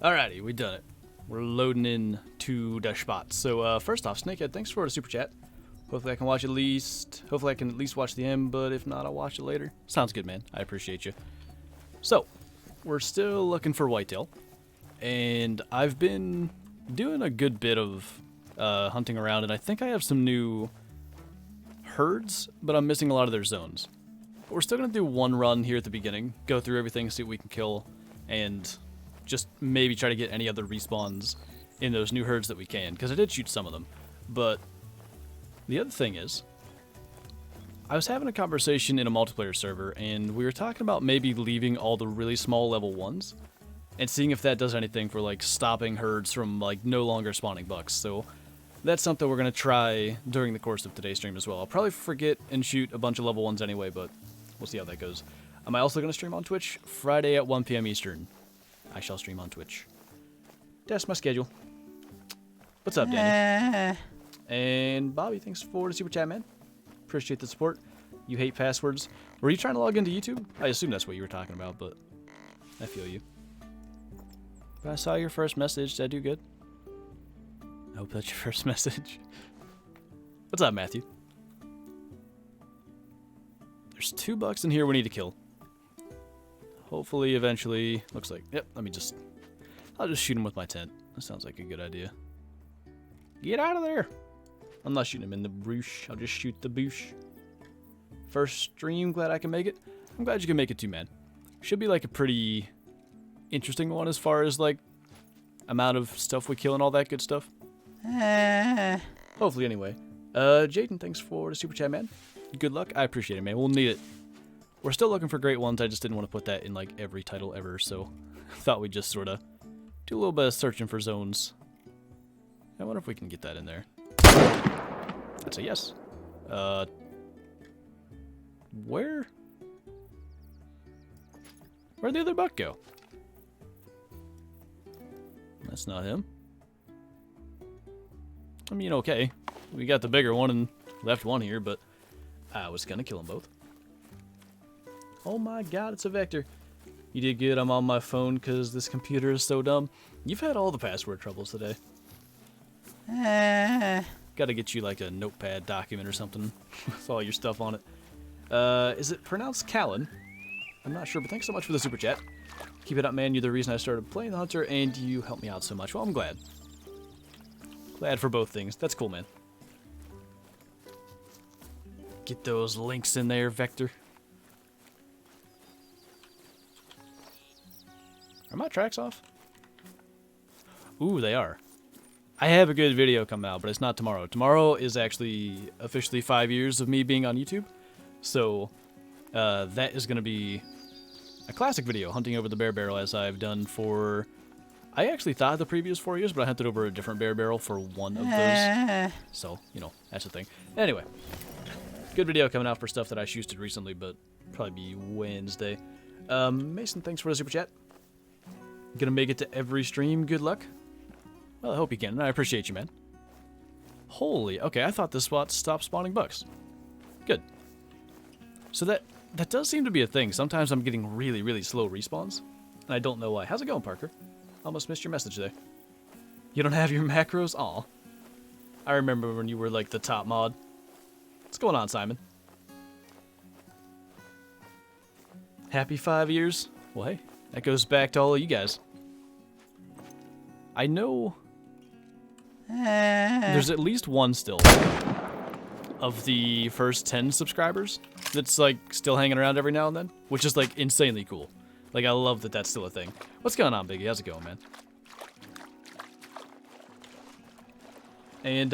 Alrighty, we done it. We're loading in to the spots. So first off, Snakehead, thanks for the super chat. Hopefully I can watch at least watch the end, but if not, I'll watch it later. Sounds good, man. I appreciate you. So, we're still looking for whitetail, and I've been doing a good bit of hunting around, and I think I have some new herds, but I'm missing a lot of their zones. But we're still going to do one run here at the beginning, go through everything, see what we can kill, and just maybe try to get any other respawns in those new herds that we can, because I did shoot some of them. But the other thing is, I was having a conversation in a multiplayer server, and we were talking about maybe leaving all the really small level 1s, and seeing if that does anything for, like, stopping herds from, like, no longer spawning bucks. So that's something we're going to try during the course of today's stream as well. I'll probably forget and shoot a bunch of level 1s anyway, but we'll see how that goes. Am I also going to stream on Twitch? Friday at 1 p.m. Eastern. I shall stream on Twitch. That's my schedule. What's up, Danny? And Bobby, thanks for the super chat, man. Appreciate the support. You hate passwords. Were you trying to log into YouTube? I assume that's what you were talking about, but I feel you. I saw your first message. Did I do good? I hope that's your first message. What's up, Matthew? There's 2 bucks in here we need to kill. Hopefully, eventually, looks like, yep, I'll just shoot him with my tent. That sounds like a good idea. Get out of there! I'm not shooting him in the bush, I'll just shoot the bush. First stream, glad I can make it. I'm glad you can make it too, man. Should be like a pretty interesting one as far as like amount of stuff we kill and all that good stuff. Hopefully, anyway. Jaden, thanks for the super chat, man. Good luck, I appreciate it, man. We'll need it. We're still looking for great ones, I just didn't want to put that in like every title ever, so thought we'd just sort of do a little bit of searching for zones. I wonder if we can get that in there. That's a yes. Where'd the other buck go? That's not him. I mean, okay. We got the bigger one and left one here, but I was gonna kill them both. Oh my god, it's a vector. You did good, I'm on my phone because this computer is so dumb. You've had all the password troubles today. Gotta get you like a notepad document or something with all your stuff on it. Is it pronounced Callan? I'm not sure, but thanks so much for the super chat. Keep it up, man. You're the reason I started playing the Hunter, and you helped me out so much. Well, I'm glad. Glad for both things. That's cool, man. Get those links in there, Vector. Are my tracks off? Ooh, they are. I have a good video coming out, but it's not tomorrow. Tomorrow is actually officially 5 years of me being on YouTube. So, that is going to be a classic video, hunting over the bear barrel, as I've done for... I actually thought the previous 4 years, but I hunted over a different bear barrel for one of those. So, you know, that's the thing. Anyway, good video coming out for stuff that I shoosted recently, but probably be Wednesday. Mason, thanks for the super chat. Gonna make it to every stream. Good luck. Well, I hope you can. I appreciate you, man. Holy, okay, I thought this spot stopped spawning bucks. Good. So that does seem to be a thing. Sometimes I'm getting really, really slow respawns, and I don't know why. How's it going, Parker? Almost missed your message there. You don't have your macros? Aw. I remember when you were, like, the top mod. What's going on, Simon? Happy 5 years? Well, hey, that goes back to all of you guys. I know there's at least one still of the first 10 subscribers that's like still hanging around every now and then, which is like insanely cool. Like, I love that that's still a thing. What's going on, Biggie? How's it going, man? And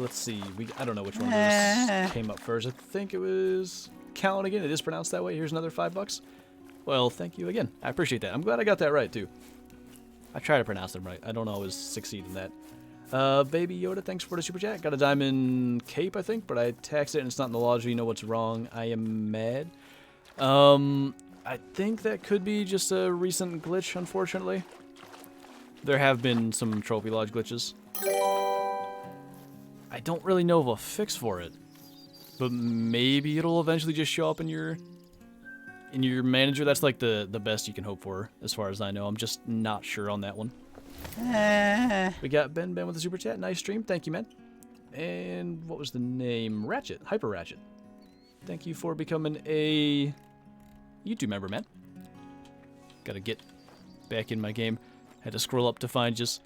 let's see, I don't know which one of those came up first. I think it was Callan again. It is pronounced that way. Here's another $5. Well, thank you again. I appreciate that. I'm glad I got that right too. I try to pronounce them right. I don't always succeed in that. Baby Yoda, thanks for the super chat. Got a diamond cape, I think, but I taxed it and it's not in the lodge. You know what's wrong. I am mad. I think that could be just a recent glitch, unfortunately. There have been some trophy lodge glitches. I don't really know of a fix for it, but maybe it'll eventually just show up in your in your manager, that's like the best you can hope for, as far as I know. I'm just not sure on that one. We got Ben with the super chat. Nice stream. Thank you, man. And what was the name? Ratchet. Hyper Ratchet. Thank you for becoming a YouTube member, man. Gotta get back in my game. Had to scroll up to find just...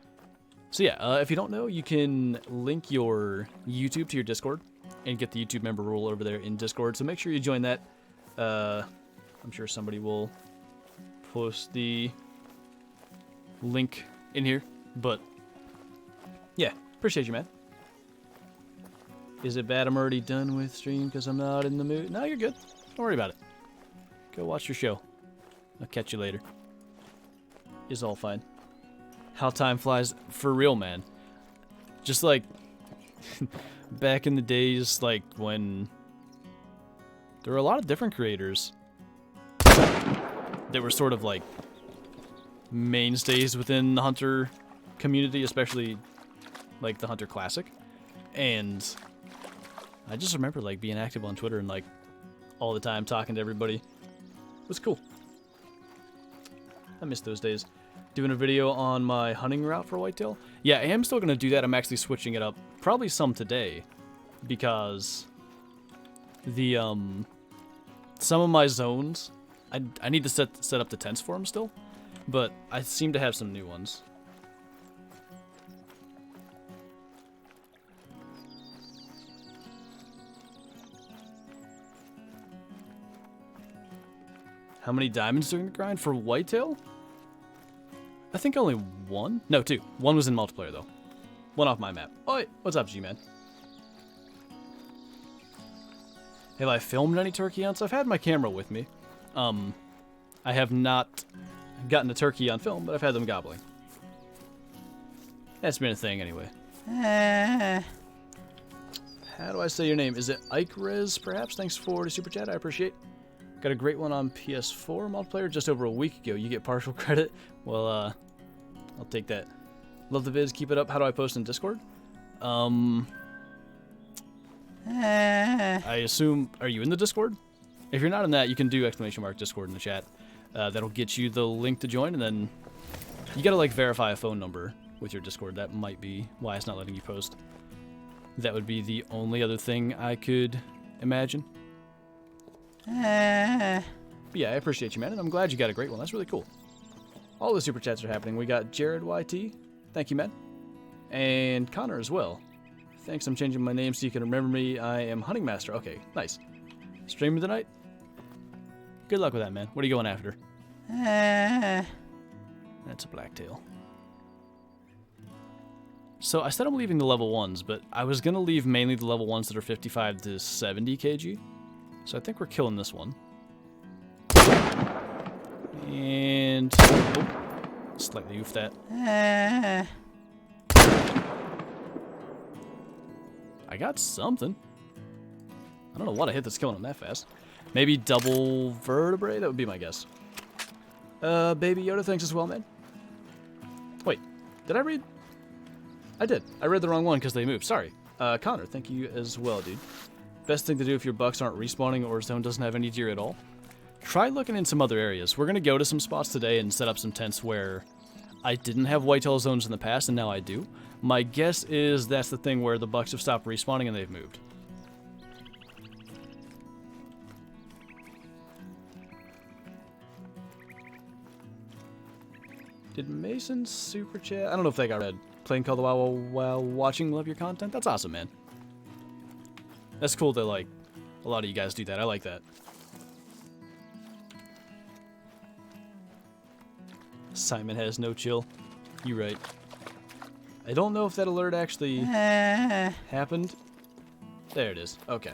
So yeah, if you don't know, you can link your YouTube to your Discord and get the YouTube member role over there in Discord. So make sure you join that. I'm sure somebody will post the link in here. But yeah, appreciate you, man. Is it bad I'm already done with stream because I'm not in the mood? No, you're good. Don't worry about it. Go watch your show. I'll catch you later. It's all fine. How time flies for real, man. Just like back in the days, like when there were a lot of different creators that were sort of like mainstays within the Hunter community, especially like the Hunter Classic. And I just remember like being active on Twitter and like all the time talking to everybody. It was cool. I miss those days. Doing a video on my hunting route for whitetail. Yeah, I am still going to do that. I'm actually switching it up. Probably some today. Because the, some of my zones, I need to set up the tents for them still. But I seem to have some new ones. How many diamonds during the grind for whitetail? I think only one? No, two. One was in multiplayer, though. One off my map. Oi, what's up, G-Man? Have I filmed any turkey hunts? I've had my camera with me. I have not gotten a turkey on film, but I've had them gobbling. That's been a thing, anyway. How do I say your name? Is it Ikerez, perhaps? Thanks for the super chat. I appreciate it. Got a great one on PS4 multiplayer just over a week ago. You get partial credit. Well, I'll take that. Love the vids. Keep it up. How do I post in Discord? I assume... Are you in the Discord? If you're not in that, you can do ! Discord in the chat. That'll get you the link to join, and then you gotta, like, verify a phone number with your Discord. That might be why it's not letting you post. That would be the only other thing I could imagine. But yeah, I appreciate you, man, and I'm glad you got a great one. That's really cool. All the super chats are happening. We got Jared YT. Thank you, man. And Connor as well. Thanks, I'm changing my name so you can remember me. I am Hunting Master. Okay, nice. Streaming tonight? Good luck with that, man. What are you going after? That's a blacktail. So I said I'm leaving the level 1s, but I was going to leave mainly the level 1s that are 55 to 70 kg. So I think we're killing this one. And... Oh, slightly oofed that. I got something. I don't know what I hit that's killing him that fast. Maybe double vertebrae? That would be my guess. Baby Yoda, thanks as well, man. Wait, did I read? I did. I read the wrong one because they moved. Sorry. Connor, thank you as well, dude. Best thing to do if your bucks aren't respawning or zone doesn't have any deer at all. Try looking in some other areas. We're going to go to some spots today and set up some tents where I didn't have whitetail zones in the past and now I do. My guess is that's the thing where the bucks have stopped respawning and they've moved. Did Mason super chat? I don't know if they got read. Playing Call of the Wild while watching. Love your content. That's awesome, man. That's cool that, like, a lot of you guys do that. I like that. Simon has no chill. You right. I don't know if that alert actually happened. There it is. Okay.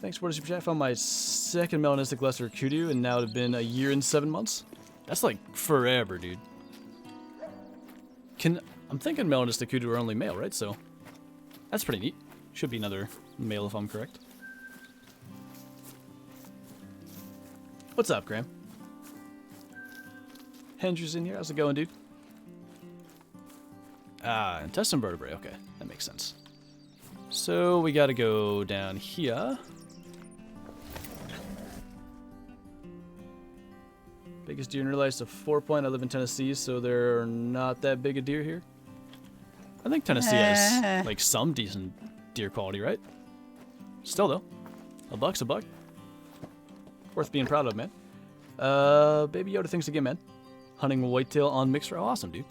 Thanks for the super chat. I found my second melanistic lesser kudu, and now it's been a year and 7 months. That's like forever, dude. I'm thinking melanistic kudu are only male, right? So that's pretty neat. Should be another male if I'm correct. What's up, Graham? Hendry's in here. How's it going, dude? Intestine vertebrae. Okay, that makes sense. So we gotta go down here. Biggest deer in real life is a 4-point. I live in Tennessee, so there are not that big a deer here. I think Tennessee has like some decent deer quality, right? Still though, a buck's a buck. Worth being proud of, man. Baby Yoda, thanks again, man. Hunting whitetail on Mixer. Oh, awesome, dude.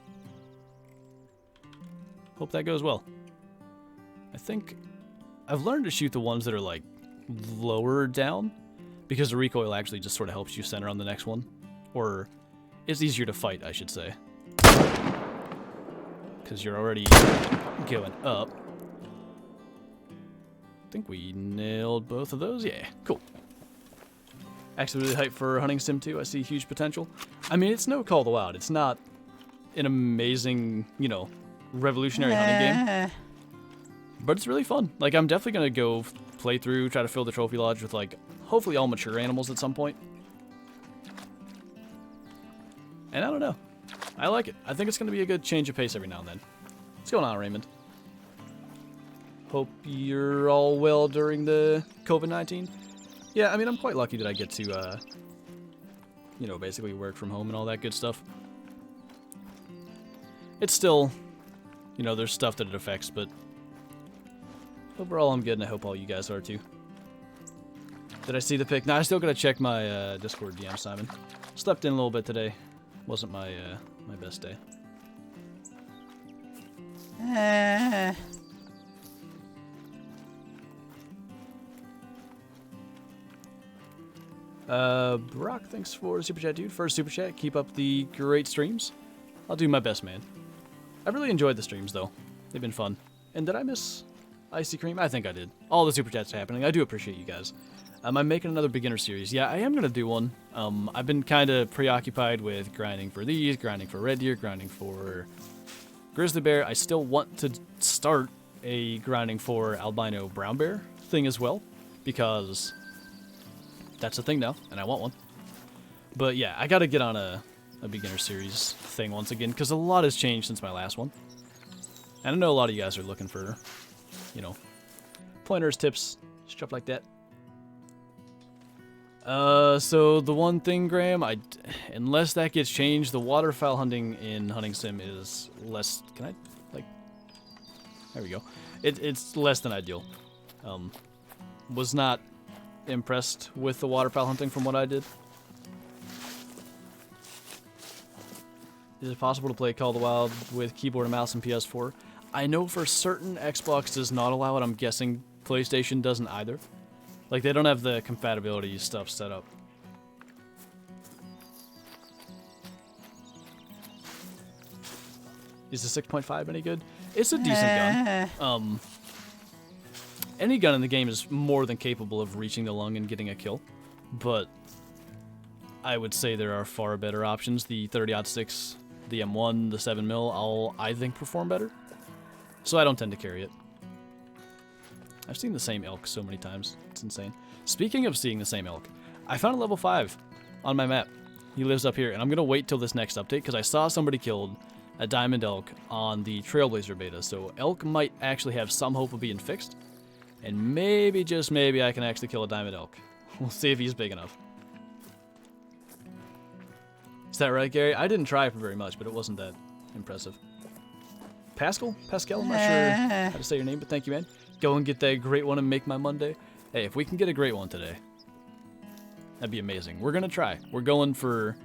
Hope that goes well. I think I've learned to shoot the ones that are like lower down because the recoil actually just sort of helps you center on the next one. Or it's easier to fight, I should say. Because you're already going up. I think we nailed both of those. Yeah, cool. Actually really hyped for Hunting Sim 2. I see huge potential. I mean, it's no Call of the Wild. It's not an amazing, you know, revolutionary hunting game. But it's really fun. Like, I'm definitely going to go play through, try to fill the trophy lodge with, like, hopefully all mature animals at some point. And I don't know. I like it. I think it's going to be a good change of pace every now and then. What's going on, Raymond? Hope you're all well during the COVID-19. Yeah, I mean, I'm quite lucky that I get to, you know, basically work from home and all that good stuff. It's still, you know, there's stuff that it affects, but overall I'm good, and I hope all you guys are too. Did I see the pic? No, I still gotta check my Discord DM, Simon. Slept in a little bit today. Wasn't my my best day. Brock, thanks for the super chat, dude. First super chat. Keep up the great streams. I'll do my best, man. I've really enjoyed the streams, though. They've been fun. And did I miss Icy Cream? I think I did. All the super chats are happening. I do appreciate you guys. I'm making another beginner series. Yeah, I am going to do one. I've been kind of preoccupied with grinding for these, grinding for red deer, grinding for grizzly bear. I still want to start a grinding for albino brown bear thing as well, because that's a thing now, and I want one. But yeah, I got to get on a beginner series thing once again, because a lot has changed since my last one. And I know a lot of you guys are looking for, you know, pointers, tips, stuff like that. So the one thing, Graham, unless that gets changed, the waterfowl hunting in Hunting Sim is less, can I, like, there we go. It's less than ideal. Was not impressed with the waterfowl hunting from what I did. Is it possible to play Call of the Wild with keyboard and mouse and PS4? I know for certain Xbox does not allow it. I'm guessing PlayStation doesn't either. Like, they don't have the compatibility stuff set up. Is the 6.5 any good? It's a decent gun. Any gun in the game is more than capable of reaching the lung and getting a kill. But I would say there are far better options. The 30-06, the M1, the 7mm, all, I think, perform better. So I don't tend to carry it. I've seen the same elk so many times. It's insane. Speaking of seeing the same elk, I found a level 5 on my map. He lives up here, and I'm going to wait till this next update, because I saw somebody killed a diamond elk on the Trailblazer beta, so elk might actually have some hope of being fixed, and maybe, just maybe, I can actually kill a diamond elk. We'll see if he's big enough. Is that right, Gary? I didn't try for very much, but it wasn't that impressive. Pascal? I'm not sure how to say your name, but thank you, man. Go and get that great one and make my Monday. Hey, if we can get a great one today, that'd be amazing. We're going to try. We're going for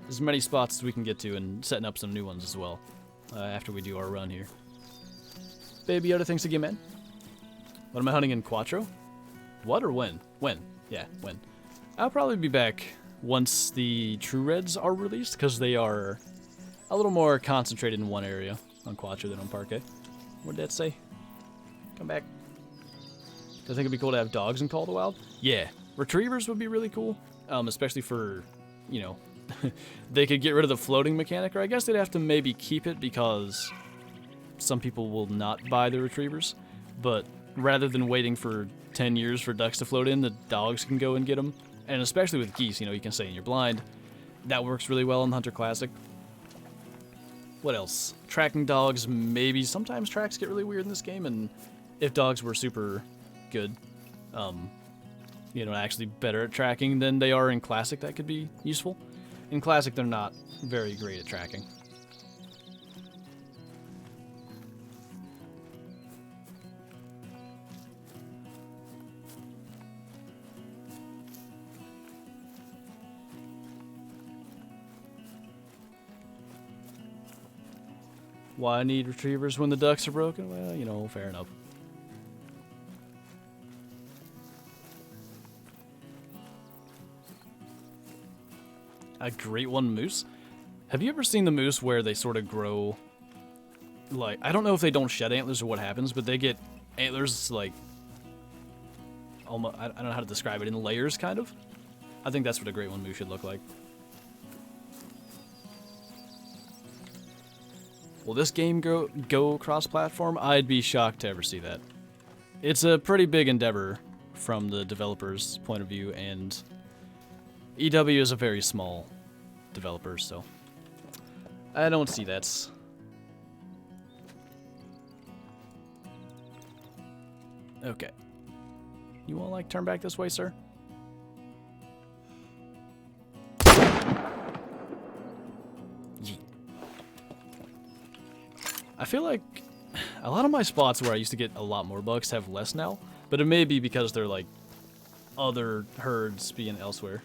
as many spots as we can get to and setting up some new ones as well after we do our run here. Baby Yoda, thanks again, man. What am I hunting in Quattro? What or when? When? Yeah, when. I'll probably be back once the True Reds are released, because they are a little more concentrated in one area on Quattro than on Parquet. What did that say? Come back. I think it'd be cool to have dogs in Call of the Wild. Yeah, retrievers would be really cool, especially for, you know, they could get rid of the floating mechanic, or I guess they'd have to maybe keep it because some people will not buy the retrievers. But rather than waiting for 10 years for ducks to float in, the dogs can go and get them. And especially with geese, you know, you can stay in your blind. That works really well in the Hunter Classic. What else? Tracking dogs, maybe. Sometimes tracks get really weird in this game, and if dogs were super good, you know, actually better at tracking than they are in Classic, that could be useful. In Classic, they're not very great at tracking. Why I need retrievers when the ducks are broken? Well, you know, fair enough. A great one moose? Have you ever seen the moose where they sort of grow, like, I don't know if they don't shed antlers or what happens, but they get antlers, like, almost, I don't know how to describe it, in layers, kind of? I think that's what a great one moose should look like. Will this game go cross-platform? I'd be shocked to ever see that. It's a pretty big endeavor from the developer's point of view, and EW is a very small developer, so I don't see that. Okay. You want to, like, turn back this way, sir? I feel like a lot of my spots where I used to get a lot more bucks have less now, but it may be because they're like other herds being elsewhere.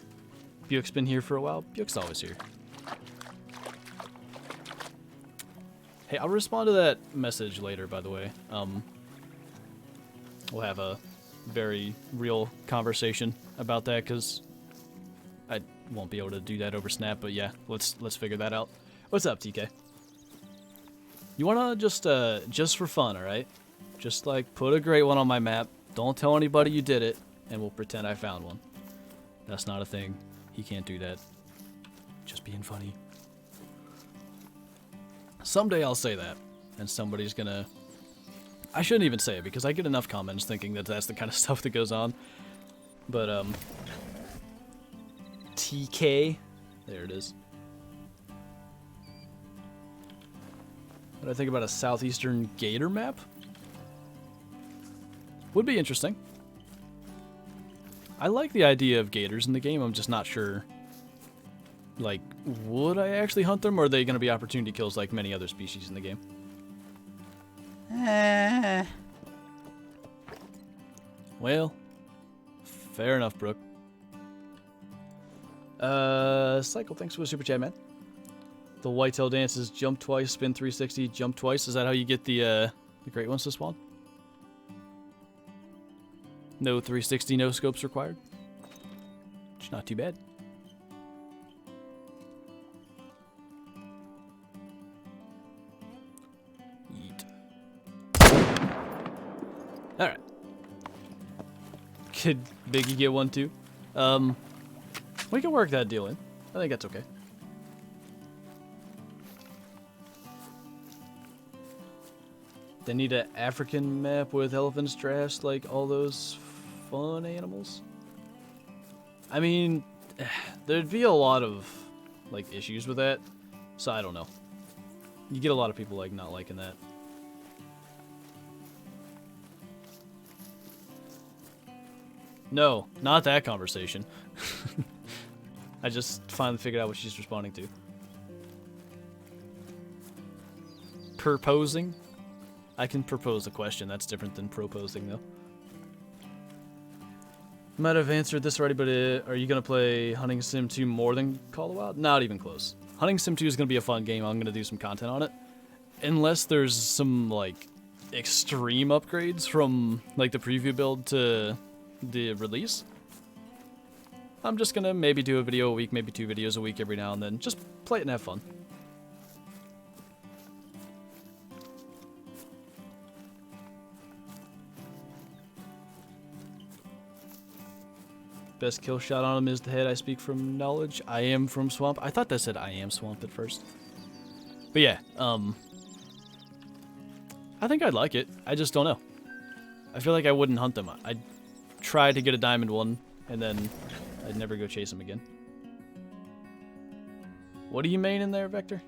Buick's been here for a while. Buick's always here. Hey, I'll respond to that message later, by the way. We'll have a very real conversation about that because I won't be able to do that over Snap, but yeah, let's figure that out. What's up, TK? You wanna just for fun, alright? Just like put a great one on my map. Don't tell anybody you did it, and we'll pretend I found one. That's not a thing. He can't do that. Just being funny. Someday I'll say that, and somebody's gonna... I shouldn't even say it, because I get enough comments thinking that that's the kind of stuff that goes on. But, TK. There it is. What do I think about a southeastern gator map? Would be interesting. I like the idea of gators in the game. I'm just not sure, like, would I actually hunt them, or are they going to be opportunity kills like many other species in the game? Well, fair enough, Brooke. Cycle, thanks for the super chat, man. The whitetail dance is jump twice, spin 360, jump twice. Is that how you get the great ones to spawn? No 360, no scopes required. It's not too bad. Yeet. Alright. Could Biggie get one too? We can work that deal in. I think that's okay. They need an African map with elephants dressed like all those fun animals. I mean, there'd be a lot of like issues with that, so I don't know. You get a lot of people like not liking that. No, not that conversation. I just finally figured out what she's responding to. Proposing? I can propose a question. That's different than proposing, though. Might have answered this already, but are you going to play Hunting Sim 2 more than Call of the Wild? Not even close. Hunting Sim 2 is going to be a fun game. I'm going to do some content on it. Unless there's some, like, extreme upgrades from, like, the preview build to the release. I'm just going to maybe do a video a week, maybe 2 videos a week every now and then. Just play it and have fun. Best kill shot on him is the head. I speak from knowledge. I am from Swamp. I thought that said I am Swamp at first. But yeah, I think I'd like it. I just don't know. I feel like I wouldn't hunt them. I'd try to get a diamond one, and then I'd never go chase them again. What do you main in there, Vector?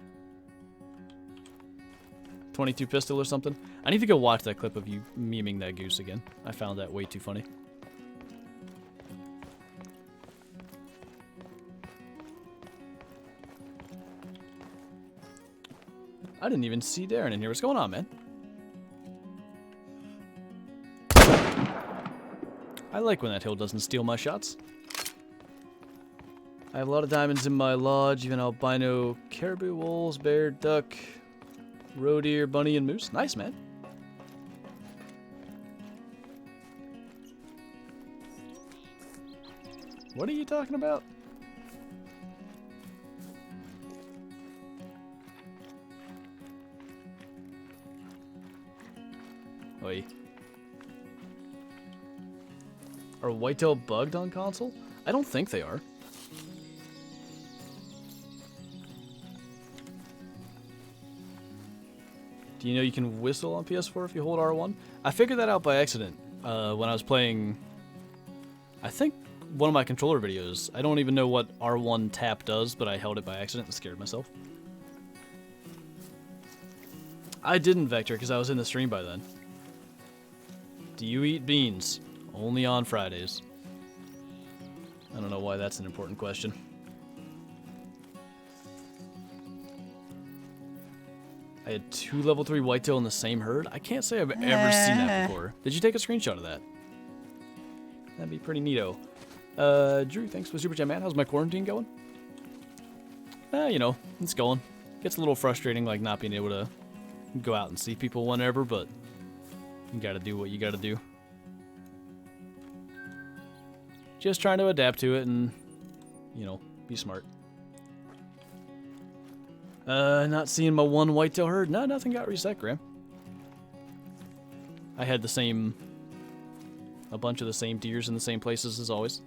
22 pistol or something? I need to go watch that clip of you memeing that goose again. I found that way too funny. I didn't even see Darren in here. What's going on, man? I like when that hill doesn't steal my shots. I have a lot of diamonds in my lodge, even albino, caribou, wolves, bear, duck, roe deer, bunny, and moose. Nice, man. What are you talking about? Oi. Are Whitetail bugged on console? I don't think they are. Do you know you can whistle on PS4 if you hold R1? I figured that out by accident when I was playing, I think, one of my controller videos. I don't even know what R1 tap does, but I held it by accident and scared myself. I didn't, Vector, because I was in the stream by then. Do you eat beans? Only on Fridays. I don't know why that's an important question. I had 2 level 3 whitetail in the same herd? I can't say I've ever seen that before. Did you take a screenshot of that? That'd be pretty neato. Drew, thanks for the super chat, man. How's my quarantine going? You know, it's going. Gets a little frustrating, like, not being able to go out and see people whenever, but you gotta do what you gotta do. Just trying to adapt to it and, you know, be smart. Not seeing my 1 whitetail herd. No, nothing got reset, Graham. I had a bunch of the same deers in the same places as always.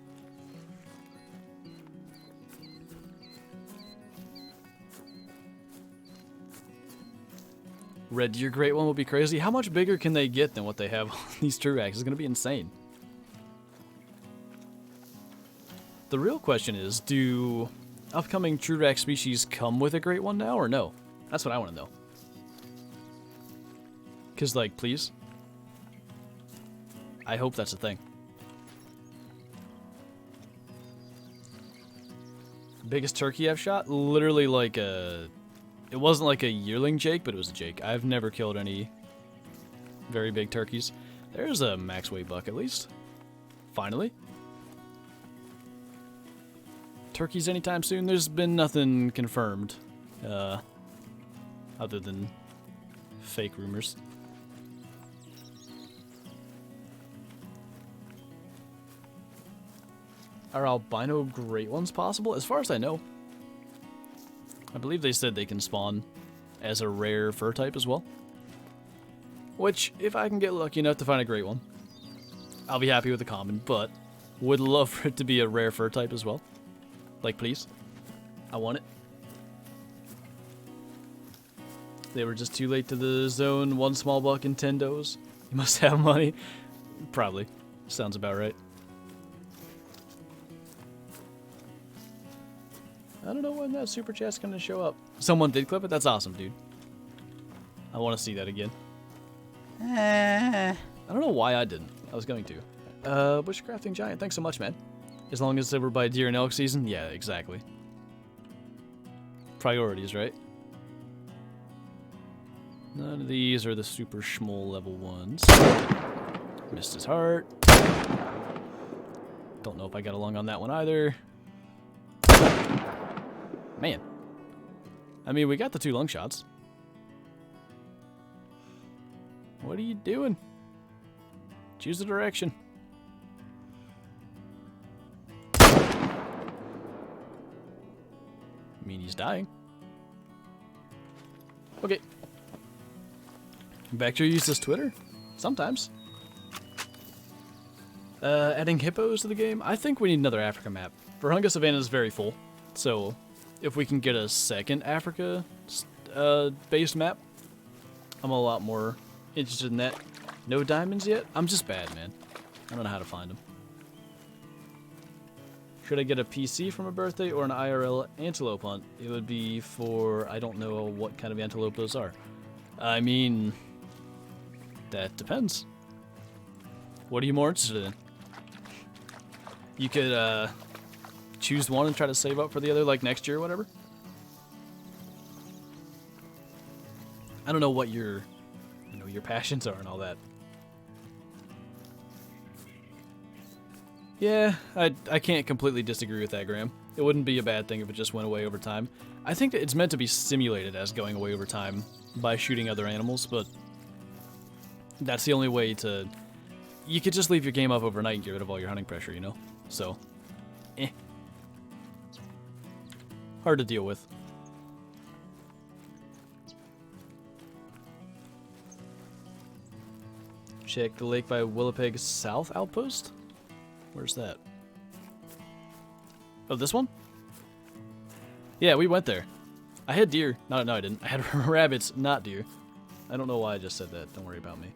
Red Deer Great One will be crazy. How much bigger can they get than what they have on these Truax? It's going to be insane. The real question is, do upcoming Truax species come with a Great One now or no? That's what I want to know. Because, like, please. I hope that's a thing. Biggest turkey I've shot? Literally like a... It wasn't like a yearling Jake, but it was a Jake. I've never killed any very big turkeys. There's a Maxwell buck at least. Finally. Turkeys anytime soon? There's been nothing confirmed. Other than fake rumors. Are albino great ones possible? As far as I know. I believe they said they can spawn as a rare fur type as well. Which, if I can get lucky enough to find a great one, I'll be happy with the common, but would love for it to be a rare fur type as well. Like, please. I want it. They were just too late to the zone. 1 small buck and 10 does. You must have money. Probably. Sounds about right. I don't know when that super chat's gonna show up. Someone did clip it? That's awesome, dude. I want to see that again. I don't know why I didn't. I was going to. Bushcrafting Giant, thanks so much, man. As long as we're by deer and elk season? Yeah, exactly. Priorities, right? None of these are the super schmoll level ones. Missed his heart. Don't know if I got along on that one either. Man. I mean, we got the 2 lung shots. What are you doing? Choose the direction. I mean, he's dying. Okay. Vector uses Twitter? Sometimes. Adding hippos to the game? I think we need another Africa map. Virunga Savannah is very full, so if we can get a second Africa based map, I'm a lot more interested in that. No diamonds yet? I'm just bad, man. I don't know how to find them. Should I get a PC for my birthday or an IRL antelope hunt? It would be for, I don't know what kind of antelope those are. I mean, that depends. What are you more interested in? You could choose one and try to save up for the other, like next year or whatever. I don't know what your passions are and all that. Yeah, I can't completely disagree with that, Graham. It wouldn't be a bad thing if it just went away over time. I think that it's meant to be simulated as going away over time by shooting other animals, but that's the only way to... You could just leave your game up overnight and get rid of all your hunting pressure, you know? So, hard to deal with. Check the lake by Willowpeg South Outpost? Where's that? Oh, this one? Yeah, we went there. I had deer. No, I didn't. I had rabbits, not deer. I don't know why I just said that. Don't worry about me.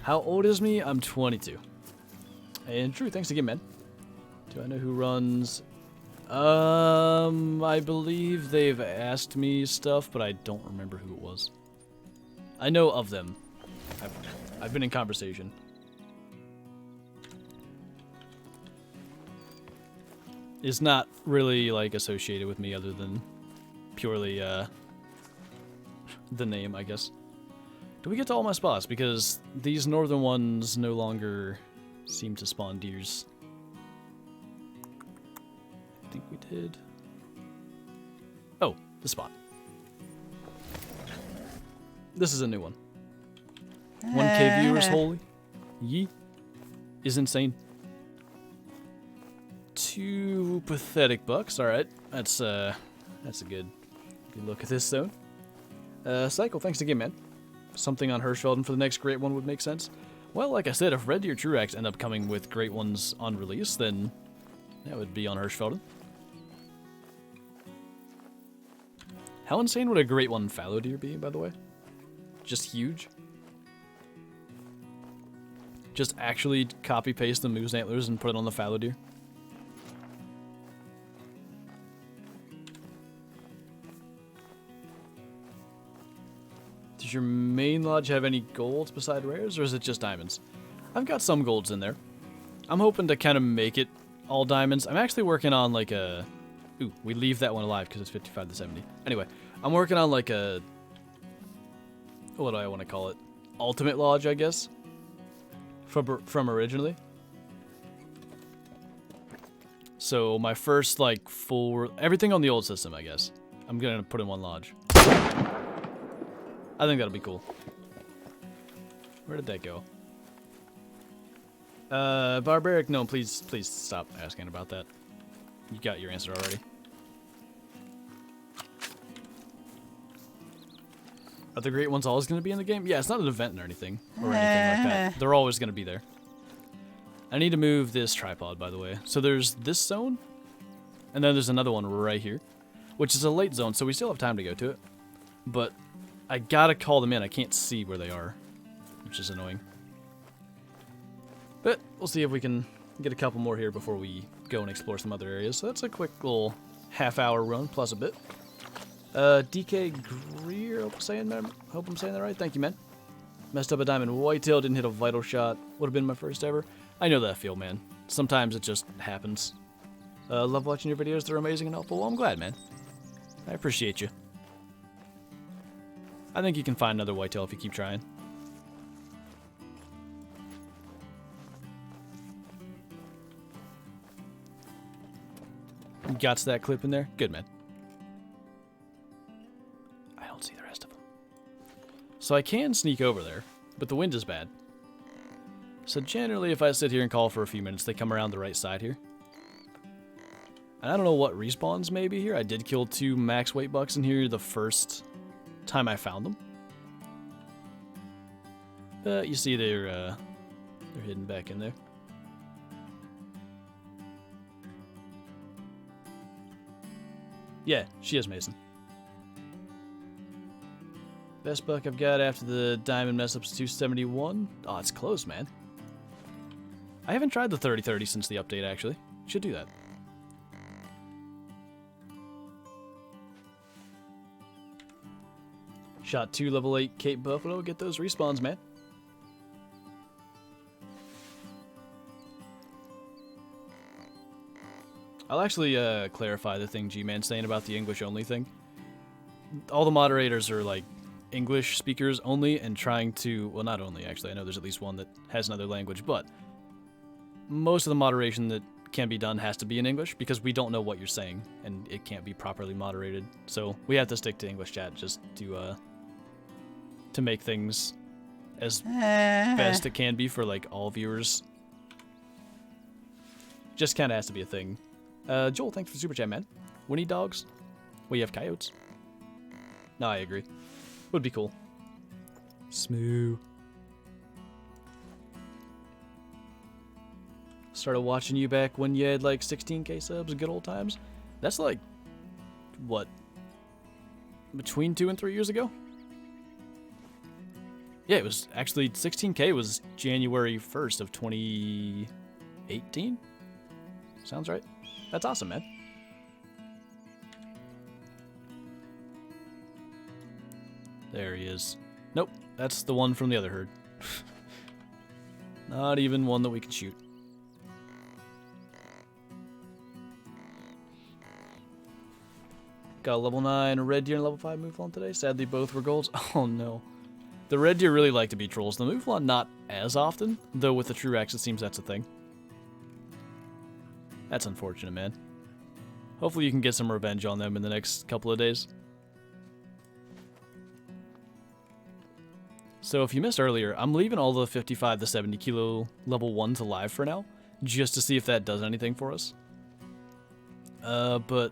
How old is me? I'm 22. And true, thanks again, man. Do I know who runs? I believe they've asked me stuff, but I don't remember who it was. I know of them. I've been in conversation. Is not really like associated with me other than purely the name, I guess. Do we get to all my spots? Because these northern ones no longer seem to spawn deers. I think we did. Oh, the spot. This is a new one. 1K viewers, holy. Yee. Is insane. 2 pathetic bucks. Alright. That's a good look at this zone. Cycle, thanks again, man. Something on Hirschfelden for the next great one would make sense. Well, like I said, if Red Deer Truax end up coming with great ones on release, then that would be on Hirschfelden. How insane would a great one fallow deer be, by the way? Just huge. Just actually copy-paste the moose antlers and put it on the fallow deer. Does your main lodge have any golds beside rares, or is it just diamonds? I've got some golds in there. I'm hoping to kind of make it all diamonds. I'm actually working on like a... Ooh, we leave that one alive because it's 55 to 70. Anyway, I'm working on like a... What do I want to call it? Ultimate lodge, I guess. From originally. So my first like full... Everything on the old system, I guess. I'm going to put in one lodge. I think that'll be cool. Where did that go? Barbaric, no, please stop asking about that. You got your answer already. Are the great ones always going to be in the game? Yeah, it's not an event or anything like that. They're always going to be there. I need to move this tripod, by the way. So there's this zone, and then there's another one right here, which is a late zone, so we still have time to go to it. But I gotta call them in. I can't see where they are, which is annoying. But we'll see if we can get a couple more here before we go and explore some other areas. So that's a quick little half-hour run, plus a bit. DK Greer, hope I'm saying that right. Thank you, man. Messed up a diamond whitetail, didn't hit a vital shot. Would have been my first ever. I know that feel, man. Sometimes it just happens. Love watching your videos. They're amazing and helpful. Well, I'm glad, man. I appreciate you. I think you can find another whitetail if you keep trying. You got that clip in there? Good, man. I don't see the rest of them. So I can sneak over there, but the wind is bad. So generally, if I sit here and call for a few minutes, they come around the right side here. And I don't know what respawns may be here. I did kill 2 max weight bucks in here the first time I found them. But you see they're hidden back in there. Yeah, she is Mason. Best buck I've got after the diamond mess up's 271. Oh, it's close, man. I haven't tried the 30-30 since the update, actually. Should do that. Shot 2 level 8 Cape Buffalo. Get those respawns, man. I'll actually clarify the thing G-Man's saying about the English only thing. All the moderators are like English speakers only and trying to, well, not only actually, I know there's at least one that has another language, but most of the moderation that can be done has to be in English because we don't know what you're saying and it can't be properly moderated. So we have to stick to English chat just to make things as best it can be for like all viewers. Just kind of has to be a thing. Joel, thanks for the super chat, man. We need dogs. We have coyotes. No, I agree. Would be cool. Smooth. Started watching you back when you had like 16k subs, good old times. That's like, what? Between 2 and 3 years ago? Yeah, it was actually 16k was January 1st of 2018. Sounds right. That's awesome, man. There he is. Nope, that's the one from the other herd. Not even one that we can shoot. Got a level 9 red deer and level 5 mouflon today. Sadly, both were golds. Oh no. The red deer really like to be trolls. The mouflon not as often, though with the true axe it seems that's a thing. That's unfortunate, man. Hopefully you can get some revenge on them in the next couple of days. So if you missed earlier, I'm leaving all the 55 to 70 kilo level 1s alive for now, just to see if that does anything for us. But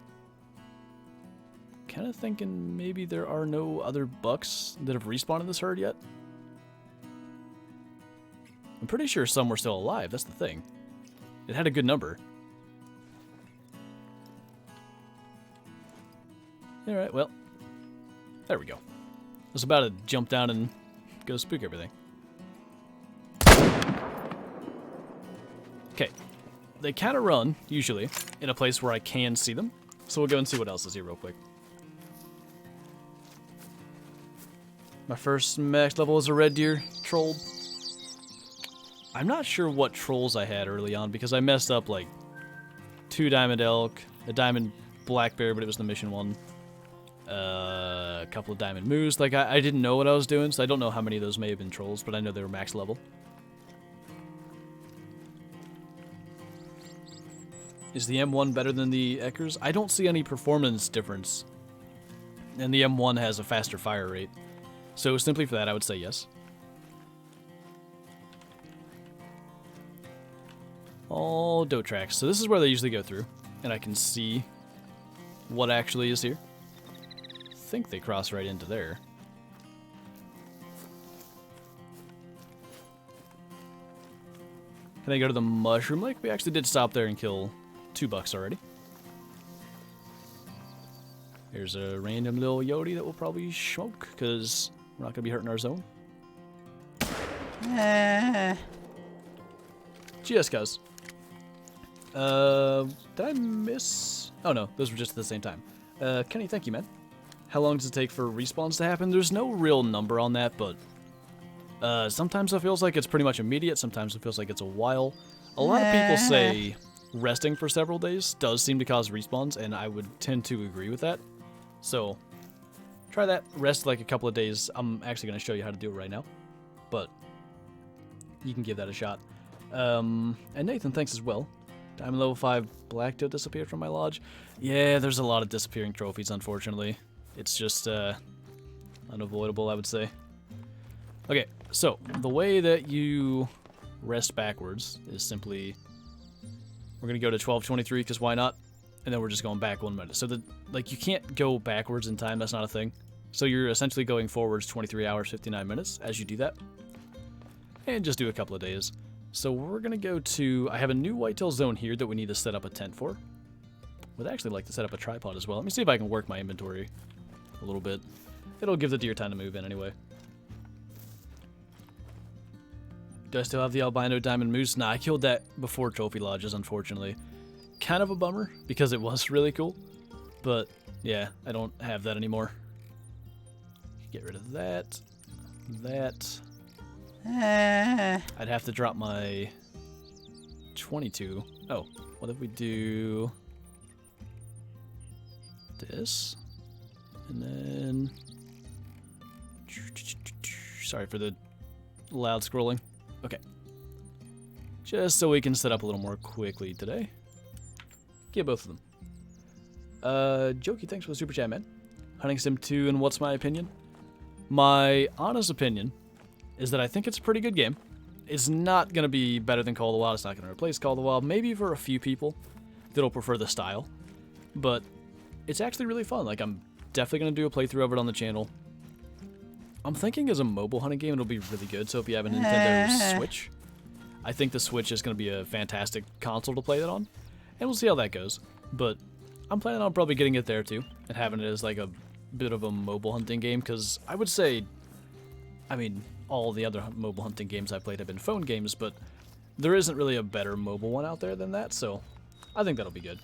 kind of thinking maybe there are no other bucks that have respawned in this herd yet. I'm pretty sure some were still alive, that's the thing. It had a good number. Alright, well, there we go. I was about to jump down and go spook everything. Okay, they kind of run, usually, in a place where I can see them. So we'll go and see what else is here real quick. My first max level is a red deer, trolled. I'm not sure what trolls I had early on because I messed up like 2 diamond elk, a diamond black bear, but it was the mission one. A couple of diamond moose. Like, I didn't know what I was doing, so I don't know how many of those may have been trolls, but I know they were max level. Is the M1 better than the Eckers? I don't see any performance difference. And the M1 has a faster fire rate. So simply for that, I would say yes. All doe tracks. So this is where they usually go through, and I can see what actually is here. I think they cross right into there. Can I go to the Mushroom Lake? We actually did stop there and kill 2 bucks already. There's a random little Yodi that will probably smoke, because we're not going to be hurting our zone. GS cuz. Did I miss? Oh no, those were just at the same time. Kenny, thank you, man. How long does it take for respawns to happen? There's no real number on that, but sometimes it feels like it's pretty much immediate. Sometimes it feels like it's a while. A lot of people say resting for several days does seem to cause respawns, and I would tend to agree with that. So try that. Rest like a couple of days. I'm actually going to show you how to do it right now, but you can give that a shot. And Nathan, thanks as well. Diamond level 5 black doe disappeared from my lodge. Yeah, there's a lot of disappearing trophies, unfortunately. It's just unavoidable, I would say. Okay, so the way that you rest backwards is simply, we're gonna go to 12:23 because why not? And then we're just going back 1 minute. So you can't go backwards in time. That's not a thing. So you're essentially going forwards 23 hours 59 minutes as you do that, and just do a couple of days. So we're gonna go to, I have a new whitetail zone here that we need to set up a tent for. Would actually like to set up a tripod as well. Let me see if I can work my inventory a little bit. It'll give the deer time to move in anyway. Do I still have the albino diamond moose? Nah, I killed that before trophy lodges, unfortunately. Kind of a bummer because it was really cool, but yeah, I don't have that anymore. Get rid of that. I'd have to drop my 22. Oh, what if we do this? And then Sorry for the loud scrolling. Okay. Just so we can set up a little more quickly today. Get both of them. Jokey, thanks for the super chat, man. Hunting Sim 2, and what's my opinion? My honest opinion is that I think it's a pretty good game. It's not going to be better than Call of the Wild. It's not going to replace Call of the Wild. Maybe for a few people that'll prefer the style. But it's actually really fun. Like, I'm definitely going to do a playthrough of it on the channel. I'm thinking as a mobile hunting game, it'll be really good. So if you have a Nintendo Switch, I think the Switch is going to be a fantastic console to play that on. And we'll see how that goes. But I'm planning on probably getting it there too. And having it as like a bit of a mobile hunting game. Because I would say, I mean, all the other mobile hunting games I've played have been phone games. But there isn't really a better mobile one out there than that. So I think that'll be good.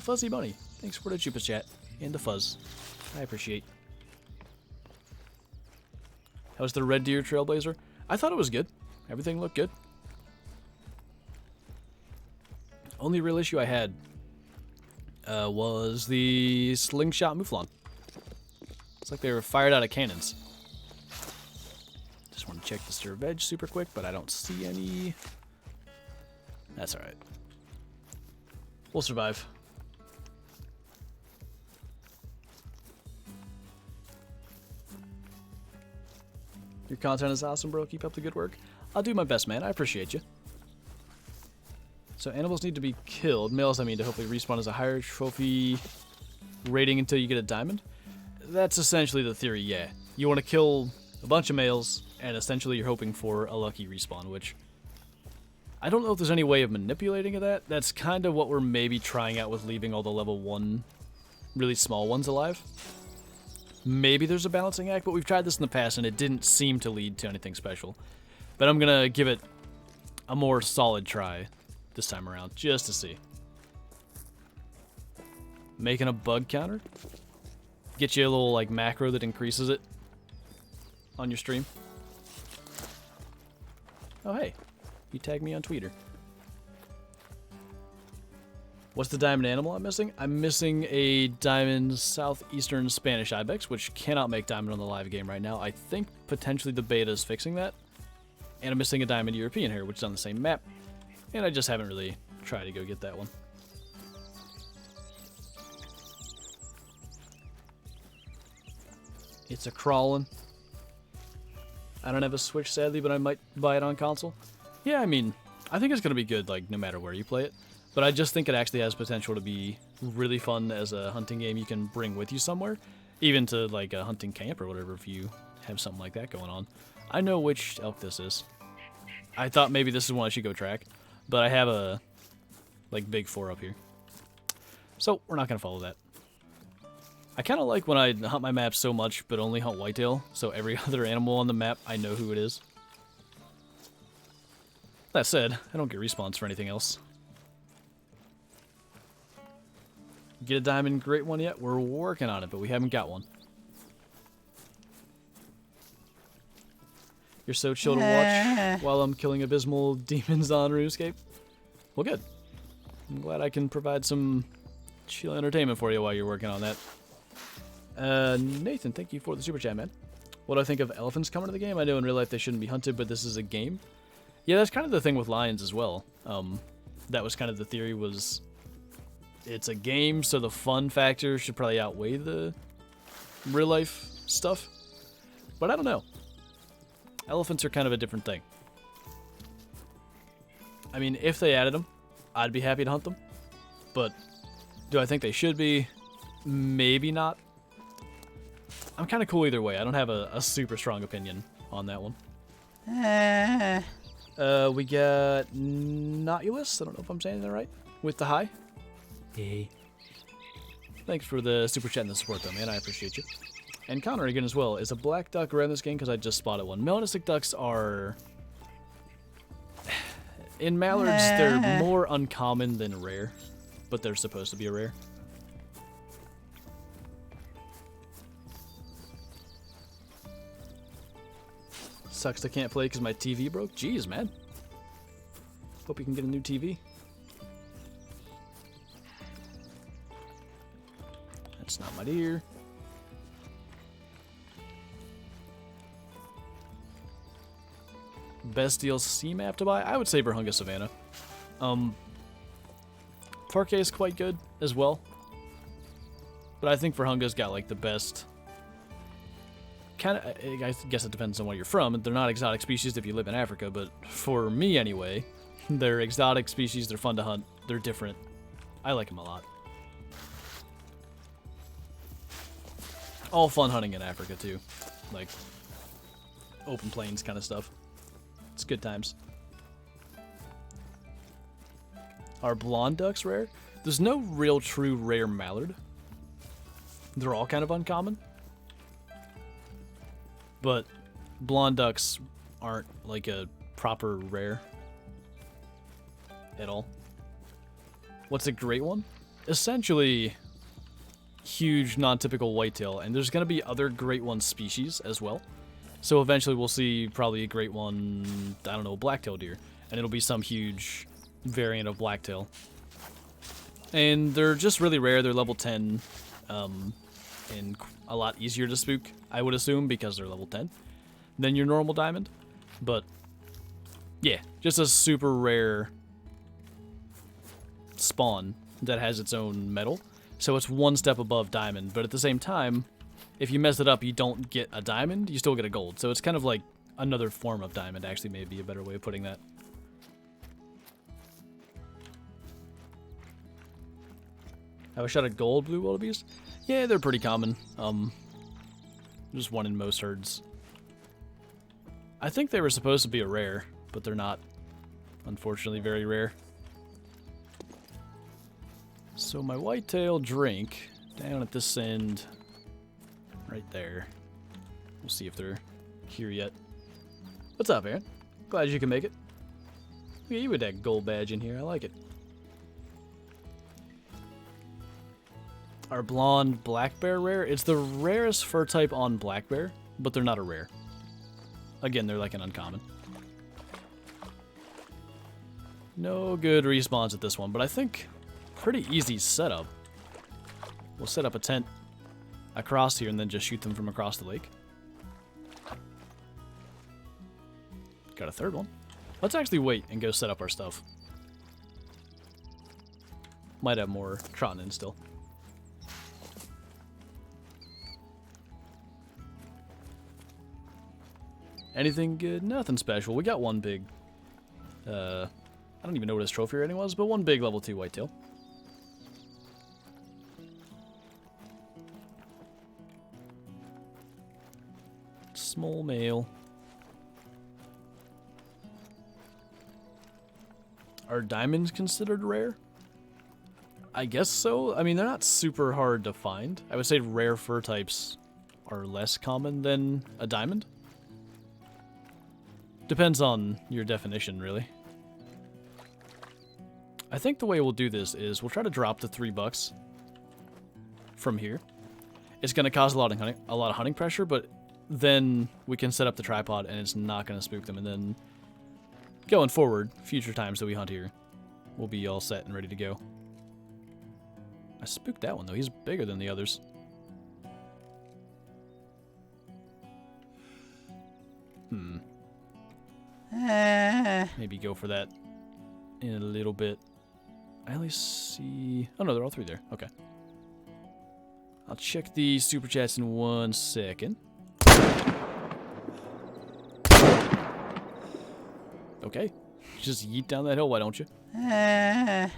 Fuzzy Bunny, thanks for the Chupas chat. And the fuzz. I appreciate. How's the Red Deer Trailblazer? I thought it was good. Everything looked good. Only real issue I had was the slingshot mouflon. It's like they were fired out of cannons. Just want to check the stir veg super quick, but I don't see any. That's alright. We'll survive. Your content is awesome, bro. Keep up the good work. I'll do my best, man. I appreciate you. So animals need to be killed. Males, I mean, to hopefully respawn as a higher trophy rating until you get a diamond. That's essentially the theory, yeah. You want to kill a bunch of males, and essentially you're hoping for a lucky respawn, which I don't know if there's any way of manipulating that. That's kind of what we're maybe trying out with leaving all the level 1 really small ones alive. Maybe there's a balancing act, but we've tried this in the past, and it didn't seem to lead to anything special. But I'm going to give it a more solid try this time around, just to see. Making a bug counter. Get you a little, like, macro that increases it on your stream. Oh, hey. You tagged me on Twitter. What's the diamond animal I'm missing? I'm missing a diamond southeastern Spanish ibex, which cannot make diamond on the live game right now. I think potentially the beta is fixing that. And I'm missing a diamond European here, which is on the same map. And I just haven't really tried to go get that one. It's a crawling. I don't have a Switch, sadly, but I might buy it on console. Yeah, I mean, I think it's going to be good, like, no matter where you play it. But I just think it actually has potential to be really fun as a hunting game you can bring with you somewhere. Even to, like, a hunting camp or whatever if you have something like that going on. I know which elk this is. I thought maybe this is one I should go track. But I have a, like, big 4 up here. So, we're not going to follow that. I kind of like when I hunt my map so much, but only hunt whitetail. So every other animal on the map, I know who it is. That said, I don't get respawns for anything else. Get a diamond great one yet? We're working on it, but we haven't got one. You're so chill to watch while I'm killing abysmal demons on RuneScape. Well, good. I'm glad I can provide some chill entertainment for you while you're working on that. Nathan, thank you for the super chat, man. What do I think of elephants coming to the game? I know in real life they shouldn't be hunted, but this is a game. Yeah, that's kind of the thing with lions as well. That was kind of the theory was it's a game, so the fun factor should probably outweigh the real life stuff. But I don't know. Elephants are kind of a different thing. I mean, if they added them, I'd be happy to hunt them. But do I think they should be? Maybe not. I'm kind of cool either way. I don't have a super strong opinion on that one. We got Notulus. I don't know if I'm saying that right. With the high. Hey. Thanks for the super chat and the support, though, man. I appreciate you. And Connor again as well. Is a black duck around this game? Because I just spotted one. Melanistic ducks are... In mallards, they're more uncommon than rare. But they're supposed to be a rare. Sucks I can't play because my TV broke. Jeez, man. Hope you can get a new TV. That's not my deer. Best DLC map to buy? I would say Virunga Savannah. Parque is quite good as well. But I think Virunga's got like the best. I guess it depends on where you're from. They're not exotic species if you live in Africa, but for me anyway, they're exotic species. They're fun to hunt. They're different. I like them a lot. All fun hunting in Africa too, like open plains kind of stuff. It's good times. Are blonde ducks rare? There's no real true rare mallard. They're all kind of uncommon. But blonde ducks aren't like a proper rare at all. What's a great one? Essentially, huge non-typical whitetail, and there's going to be other great one species as well. So eventually we'll see probably a great one, I don't know, blacktail deer, and it'll be some huge variant of blacktail. And they're just really rare. They're level 10, and a lot easier to spook, I would assume, because they're level 10 than your normal diamond. But yeah, just a super rare spawn that has its own metal. So it's one step above diamond, but at the same time, if you mess it up, you don't get a diamond, you still get a gold. So it's kind of like another form of diamond, actually, may be a better way of putting that. Have I shot a gold blue wildebeest? Yeah, they're pretty common. Just one in most herds. I think they were supposed to be a rare, but they're not. Unfortunately, very rare. So my whitetail drink down at this end, right there. We'll see if they're here yet. What's up, Aaron? Glad you can make it. Look at you with that gold badge in here. I like it. Are blonde black bear rare? It's the rarest fur type on black bear, but they're not a rare. Again, they're like an uncommon. No good respawns at this one, but I think pretty easy setup. We'll set up a tent across here and then just shoot them from across the lake. Got a third one. Let's actually wait and go set up our stuff. Might have more trotting in still. Anything good? Nothing special. We got one big, I don't even know what his trophy rating was, but one big level 2 whitetail. Small male. Are diamonds considered rare? I guess so. I mean, they're not super hard to find. I would say rare fur types are less common than a diamond. Depends on your definition, really. I think the way we'll do this is we'll try to drop the $3 from here. It's going to cause a lot of hunting pressure, but then we can set up the tripod and it's not going to spook them. And then going forward, future times that we hunt here, we'll be all set and ready to go. I spooked that one, though. He's bigger than the others. Maybe go for that in a little bit. I only see... Oh, no, they're all three there. Okay. I'll check the super chats in 1 second. Okay. Just yeet down that hill, why don't you? There's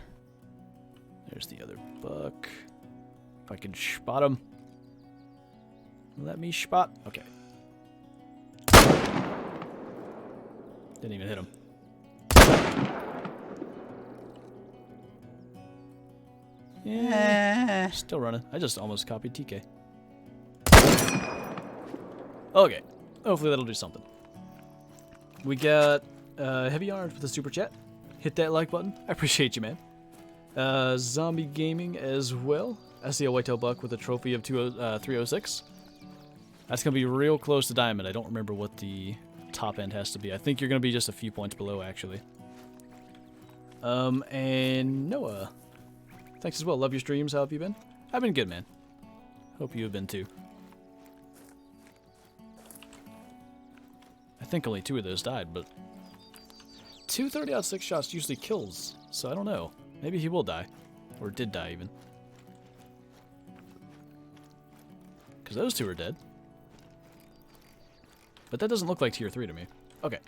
the other buck. If I can spot him. Let me spot. Okay. Didn't even hit him. Yeah. Still running. I just almost copied TK. Okay. Hopefully that'll do something. We got Heavy Arms with a super chat. Hit that like button. I appreciate you, man. Zombie Gaming as well. I see a whitetail buck with a trophy of 306. That's going to be real close to diamond. I don't remember what the top end has to be. I think you're going to be just a few points below, actually. And Noah. Thanks as well. Love your streams. How have you been? I've been good, man. Hope you have been too. I think only 2 of those died, but 2 30-06 shots usually kills, so I don't know. Maybe he will die. Or did die, even. Because those two are dead. But that doesn't look like tier 3 to me. Okay.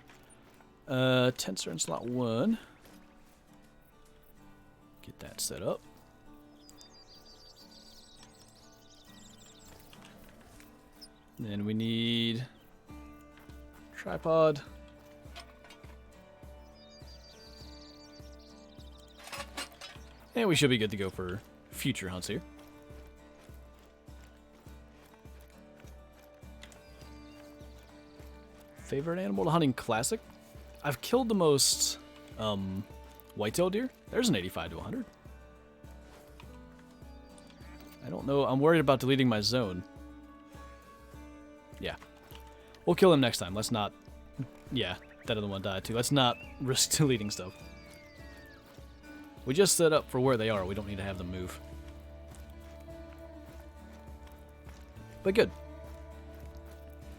Tents are in slot 1. Get that set up. Then we need tripod. And we should be good to go for future hunts here. Favorite animal to hunting classic? I've killed the most whitetail deer. There's an 85 to 100. I don't know. I'm worried about deleting my zone. Yeah. We'll kill him next time. Let's not... Yeah, that other one died too. Let's not risk deleting stuff. We just set up for where they are. We don't need to have them move. But good.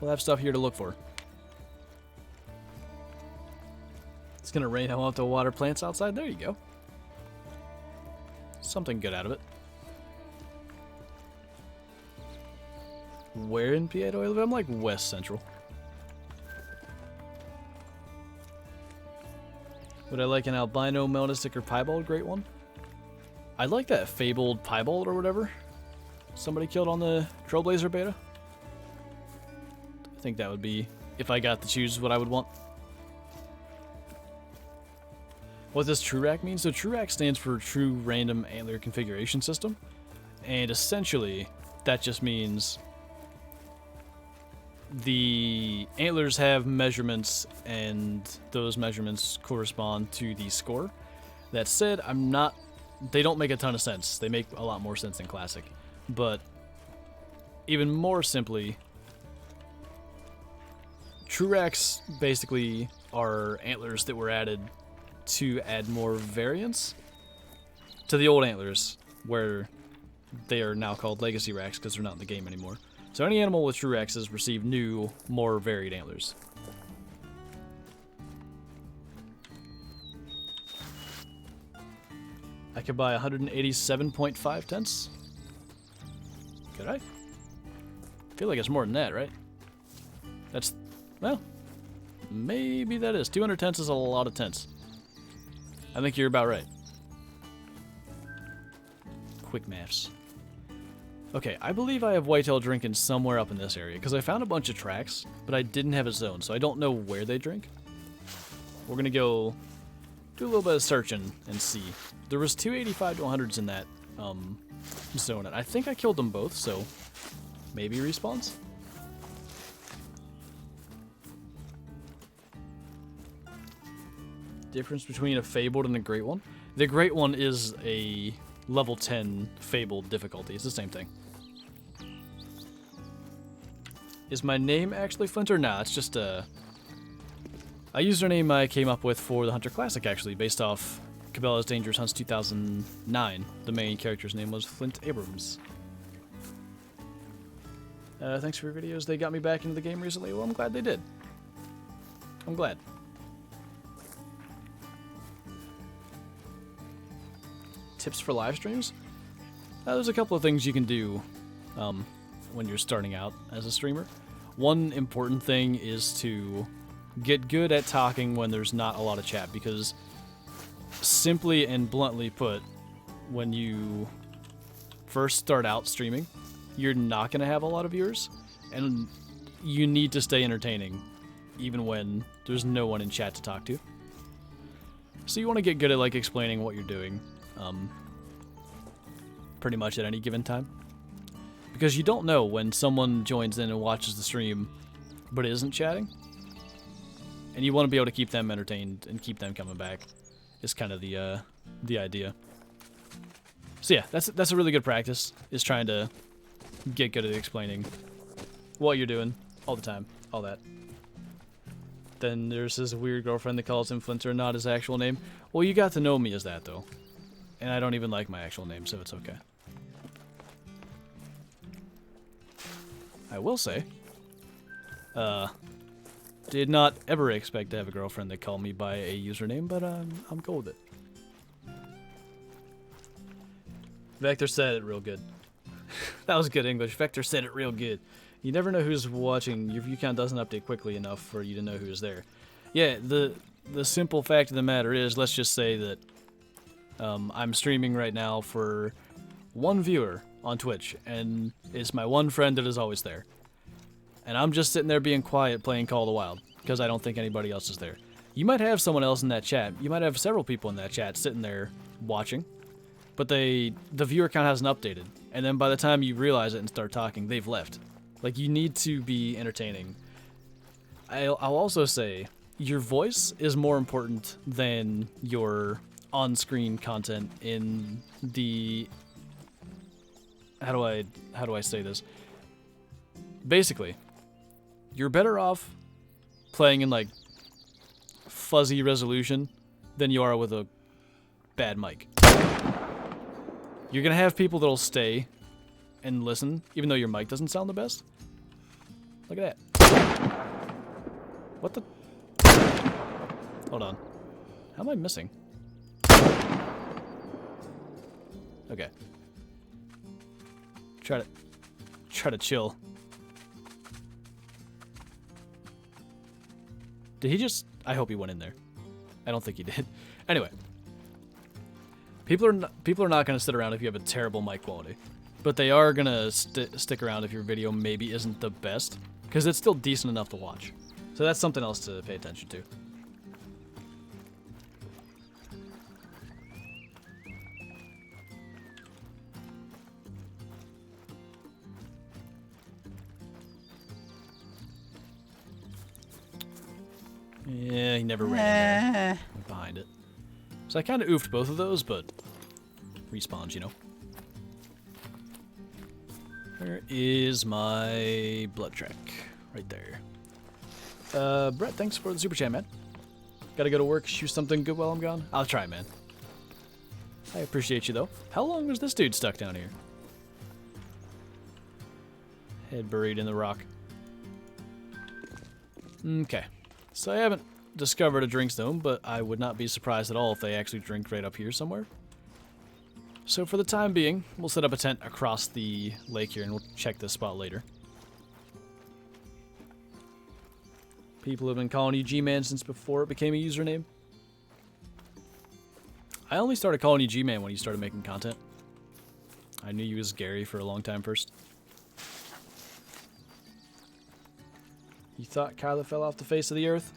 We'll have stuff here to look for. It's going to rain. I won't have to water plants outside. There you go. Something good out of it. Where in PA do I live? I'm like West Central. Would I like an albino, melanistic, or piebald great one? I like that fabled piebald or whatever somebody killed on the Trailblazer beta. I think that would be, if I got to choose what I would want. What does TrueRack mean? So TrueRack stands for True Random Antler Configuration System. And essentially, that just means the antlers have measurements, and those measurements correspond to the score. That said, they don't make a ton of sense. They make a lot more sense than Classic. But even more simply, TrueRacks basically are antlers that were added to add more variance to the old antlers, where they are now called legacy racks because they're not in the game anymore. So any animal with true X's receive new, more varied antlers. I could buy 187.5 tents. Could I? Feel like it's more than that, right? That's, well, maybe that is. 200 tents is a lot of tents. I think you're about right. Quick maths. Okay, I believe I have whitetail drinking somewhere up in this area, because I found a bunch of tracks, but I didn't have a zone, so I don't know where they drink. We're going to go do a little bit of searching and see. There was 285 to 100s in that zone, and I think I killed them both, so maybe respawns. Difference between a fabled and a great one. The great one is a level 10 fabled difficulty. It's the same thing. Is my name actually Flinter? Nah, it's just a username I came up with for the Hunter Classic, actually, based off Cabela's Dangerous Hunts 2009. The main character's name was Flint Abrams. Thanks for your videos. They got me back into the game recently. Well, I'm glad they did. I'm glad. Tips for live streams? There's a couple of things you can do when you're starting out as a streamer. One important thing is to get good at talking when there's not a lot of chat, because simply and bluntly put, when you first start out streaming, you're not going to have a lot of viewers, and you need to stay entertaining even when there's no one in chat to talk to. So you want to get good at like explaining what you're doing pretty much at any given time, because you don't know when someone joins in and watches the stream but isn't chatting, and you want to be able to keep them entertained and keep them coming back. Is kind of the idea. So yeah, that's a really good practice, is trying to get good at explaining what you're doing all the time, all that. Then there's his weird girlfriend that calls him Flinter, not his actual name. Well, you got to know me as that though, and I don't even like my actual name, so it's okay. I will say, Did not ever expect to have a girlfriend that called me by a username, but I'm cool with it. Vector said it real good. That was good English. Vector said it real good. You never know who's watching. Your view count doesn't update quickly enough for you to know who's there. Yeah, the simple fact of the matter is, let's just say that I'm streaming right now for one viewer on Twitch, and it's my one friend that is always there. And I'm just sitting there being quiet playing Call of the Wild, because I don't think anybody else is there. You might have someone else in that chat. You might have several people in that chat sitting there watching, but the viewer count hasn't updated. And then by the time you realize it and start talking, they've left. Like, you need to be entertaining. I'll also say, your voice is more important than your on-screen content in the... How do I say this? Basically, you're better off playing in, like, fuzzy resolution than you are with a bad mic. You're gonna have people that'll stay and listen, even though your mic doesn't sound the best. Look at that. What the? Hold on. How am I missing? Okay. Try to chill. Did he just... I hope he went in there. I don't think he did. Anyway. People are not going to sit around if you have a terrible mic quality. But they are going to stick around if your video maybe isn't the best. Because it's still decent enough to watch. So that's something else to pay attention to. Yeah, he never ran in there. Went behind it. So I kind of oofed both of those, but respawns, you know. Where is my blood track? Right there. Brett, thanks for the super chat, man. Gotta go to work, shoot something good while I'm gone? I'll try, man. I appreciate you, though. How long was this dude stuck down here? Head buried in the rock. Okay. So I haven't discovered a drink zone, but I would not be surprised at all if they actually drink right up here somewhere. So for the time being, we'll set up a tent across the lake here and we'll check this spot later. People have been calling you G-Man since before it became a username. I only started calling you G-Man when you started making content. I knew you as Gary for a long time first. You thought Kyla fell off the face of the earth?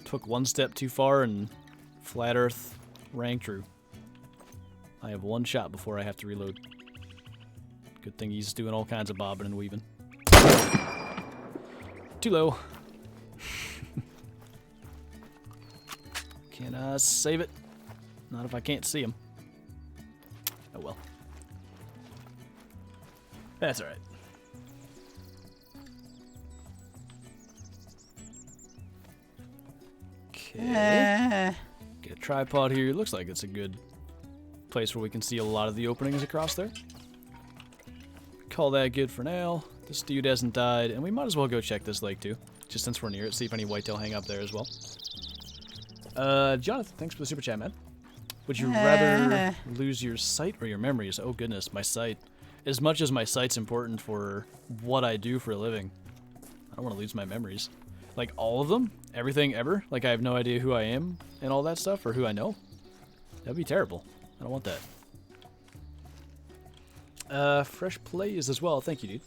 Took one step too far and flat earth rang true. I have one shot before I have to reload. Good thing he's doing all kinds of bobbing and weaving. Too low. Can I save it? Not if I can't see him. Oh well. That's alright. Okay. Get a tripod here. Looks like it's a good place where we can see a lot of the openings across there. Call that good for now. This dude hasn't died, and we might as well go check this lake too, just since we're near it, see if any whitetail hang up there as well. Jonathan, thanks for the super chat, man. Would you rather lose your sight or your memories? Oh goodness, my sight. As much as my sight's important for what I do for a living, I don't want to lose my memories. Like all of them? Everything ever? Like I have no idea who I am and all that stuff, or who I know? That'd be terrible. I don't want that. Fresh plays as well. Thank you, dude.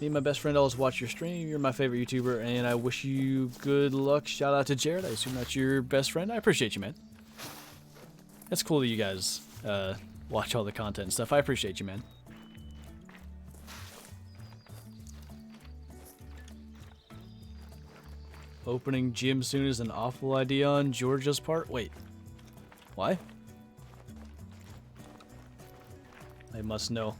Me and my best friend always watch your stream. You're my favorite YouTuber, and I wish you good luck. Shout out to Jared. I assume that's your best friend. I appreciate you, man. That's cool that you guys watch all the content and stuff. I appreciate you, man. Opening gym soon is an awful idea on Georgia's part. Wait. Why? I must know.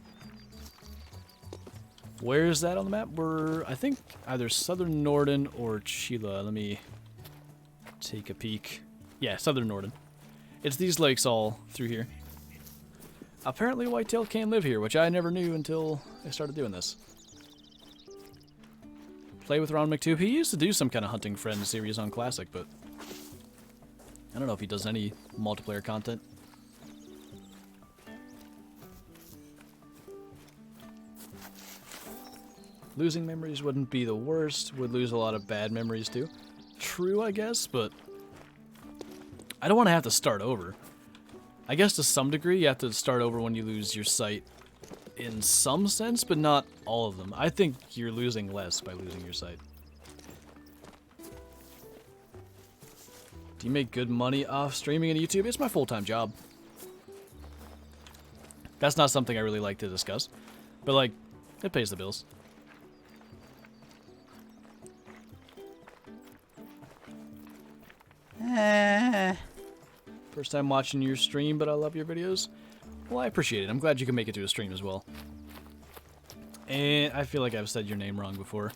Where is that on the map? We're, I think, either Southern Norden or Chila. Let me take a peek. Yeah, Southern Norden. It's these lakes all through here. Apparently whitetail can live here, which I never knew until I started doing this. play with Ron McTube. He used to do some kind of Hunting Friends series on Classic, but I don't know if he does any multiplayer content. Losing memories wouldn't be the worst. Would lose a lot of bad memories too. True, I guess, but I don't want to have to start over. I guess to some degree you have to start over when you lose your sight in some sense, but not all of them. I think you're losing less by losing your sight. Do you make good money off streaming on YouTube? It's my full-time job. That's not something I really like to discuss, but like, it pays the bills. First time watching your stream, but I love your videos. Well, I appreciate it. I'm glad you can make it to a stream as well. And I feel like I've said your name wrong before.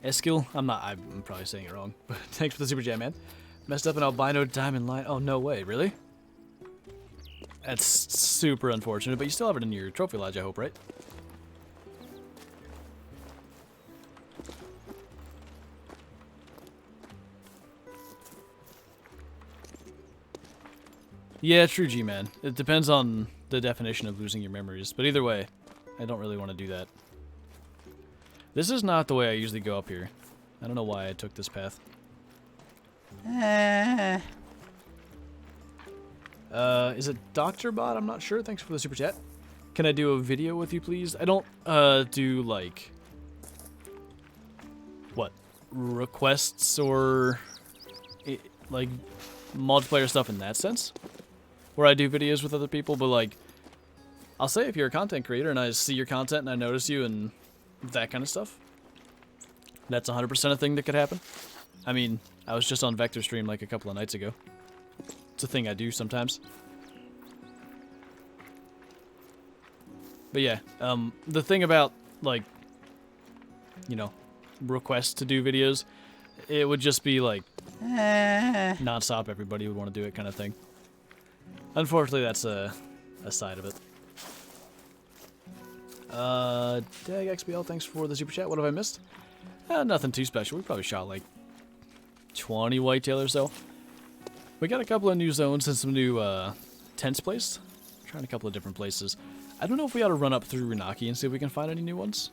Eskil? I'm probably saying it wrong. But thanks for the super chat, man. Messed up an albino diamond line. Oh, no way. Really? That's super unfortunate, but you still have it in your trophy lodge, I hope, right? Yeah, true, G-Man. It depends on the definition of losing your memories, but either way, I don't really want to do that. This is not the way I usually go up here. I don't know why I took this path. Is it Dr. Bot? I'm not sure. Thanks for the super chat. Can I do a video with you, please? I don't, do, like, what, requests or, like, multiplayer stuff in that sense? Where I do videos with other people, but like, I'll say if you're a content creator and I see your content and I notice you and that kind of stuff, that's 100% a thing that could happen. I mean, I was just on Vector stream like a couple of nights ago. It's a thing I do sometimes. But yeah, the thing about, like, you know, requests to do videos, it would just be like, non-stop, everybody would want to do it kind of thing. Unfortunately, that's a side of it. Dag XBL, thanks for the super chat. What have I missed? Nothing too special. We probably shot like 20 whitetail or so. We got a couple of new zones and some new tents placed. Trying a couple of different places. I don't know if we ought to run up through Renaki and see if we can find any new ones.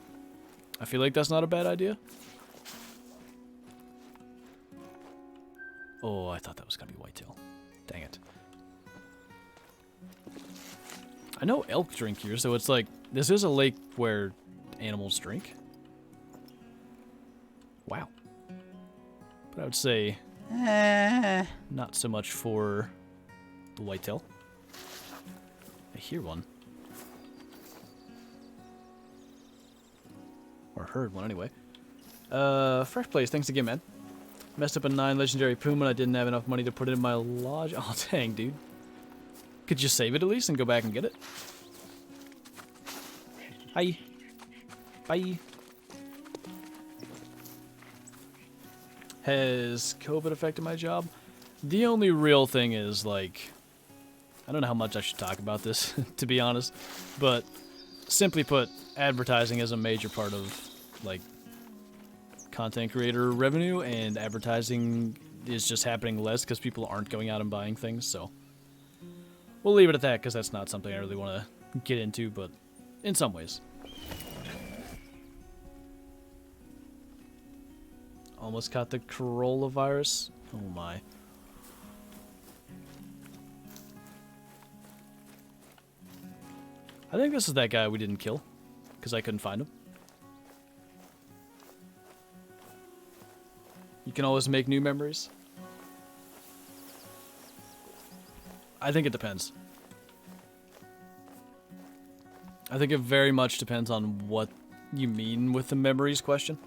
I feel like that's not a bad idea. Oh, I thought that was going to be whitetail. Dang it. I know elk drink here, so it's like, this is a lake where animals drink. Wow. But I would say, not so much for the whitetail. I hear one. Or heard one anyway. Fresh place, thanks again, man. Messed up a 9 legendary puma and I didn't have enough money to put it in my lodge. Oh, dang, dude. Could you save it at least and go back and get it? Hi. Bye. Has COVID affected my job? The only real thing is, like, I don't know how much I should talk about this, to be honest, but simply put, advertising is a major part of, like, content creator revenue, and advertising is just happening less because people aren't going out and buying things, so we'll leave it at that because that's not something I really want to get into, but in some ways. Almost caught the coronavirus. Oh my. I think this is that guy we didn't kill because I couldn't find him. You can always make new memories. I think it depends. I think it very much depends on what you mean with the memories question.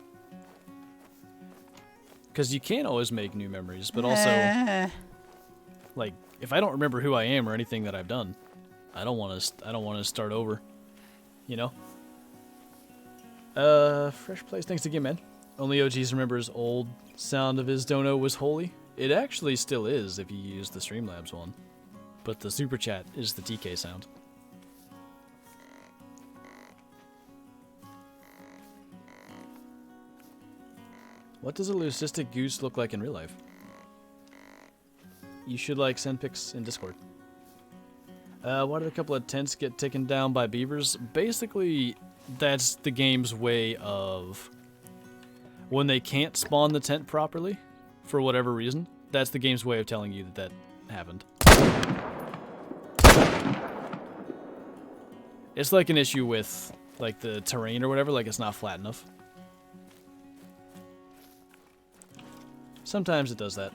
Because you can always make new memories, but also, like, if I don't remember who I am or anything that I've done, I don't want to start over, you know? Fresh place, thanks again, man. Only OGs remembers old sound of his dono was holy. It actually still is if you use the Streamlabs one. But the super chat is the TK sound. What does a leucistic goose look like in real life? You should, like, send pics in Discord. Why did a couple of tents get taken down by beavers? Basically, that's the game's way of... when they can't spawn the tent properly, for whatever reason, that's the game's way of telling you that that happened. It's like an issue with, like, the terrain or whatever, like it's not flat enough. Sometimes it does that.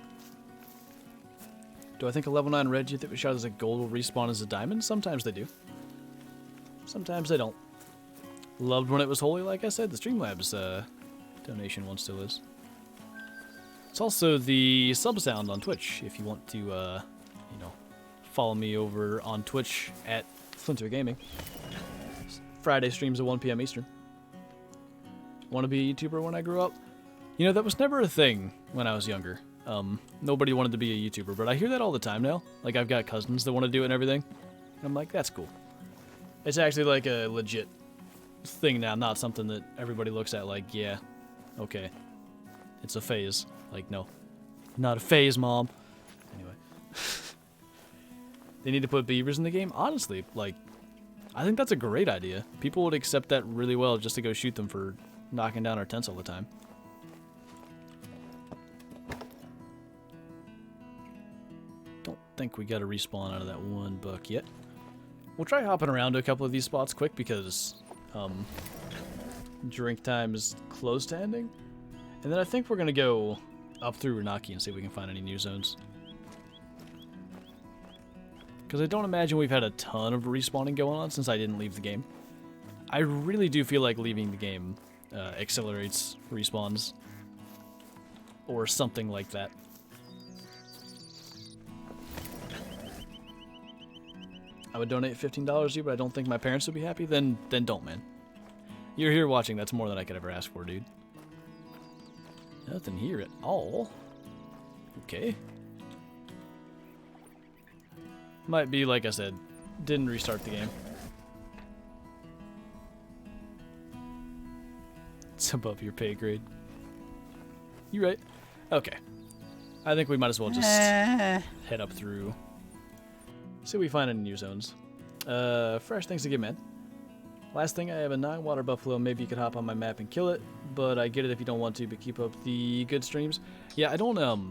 Do I think a level 9 red that we shot as a gold will respawn as a diamond? Sometimes they do. Sometimes they don't. Loved when it was holy, like I said. The Streamlabs donation one still is. It's also the sub sound on Twitch, if you want to, you know, follow me over on Twitch at Flinter Gaming. Friday streams at 1 p.m. Eastern. Want to be a YouTuber when I grew up? You know, that was never a thing when I was younger. Nobody wanted to be a YouTuber, but I hear that all the time now. Like, I've got cousins that want to do it and everything. And I'm like, that's cool. It's actually like a legit thing now, not something that everybody looks at like, yeah, okay. It's a phase. Like, no. Not a phase, Mom. Anyway. They need to put beavers in the game? Honestly, like, I think that's a great idea. People would accept that really well just to go shoot them for knocking down our tents all the time. Don't think we got a respawn out of that one buck yet. We'll try hopping around to a couple of these spots quick because drink time is close to ending. And then I think we're going to go up through Renaki and see if we can find any new zones. Because I don't imagine we've had a ton of respawning going on since I didn't leave the game. I really do feel like leaving the game accelerates respawns. Or something like that. I would donate $15 to you, but I don't think my parents would be happy. Then don't, man. You're here watching. That's more than I could ever ask for, dude. Nothing here at all. Okay. Might be, like I said, didn't restart the game. It's above your pay grade. You right. Okay. I think we might as well just head up through. See if we find any new zones. Fresh things to get, man. Last thing, I have a 9 water buffalo. Maybe you could hop on my map and kill it, but I get it if you don't want to, but keep up the good streams. Yeah, I don't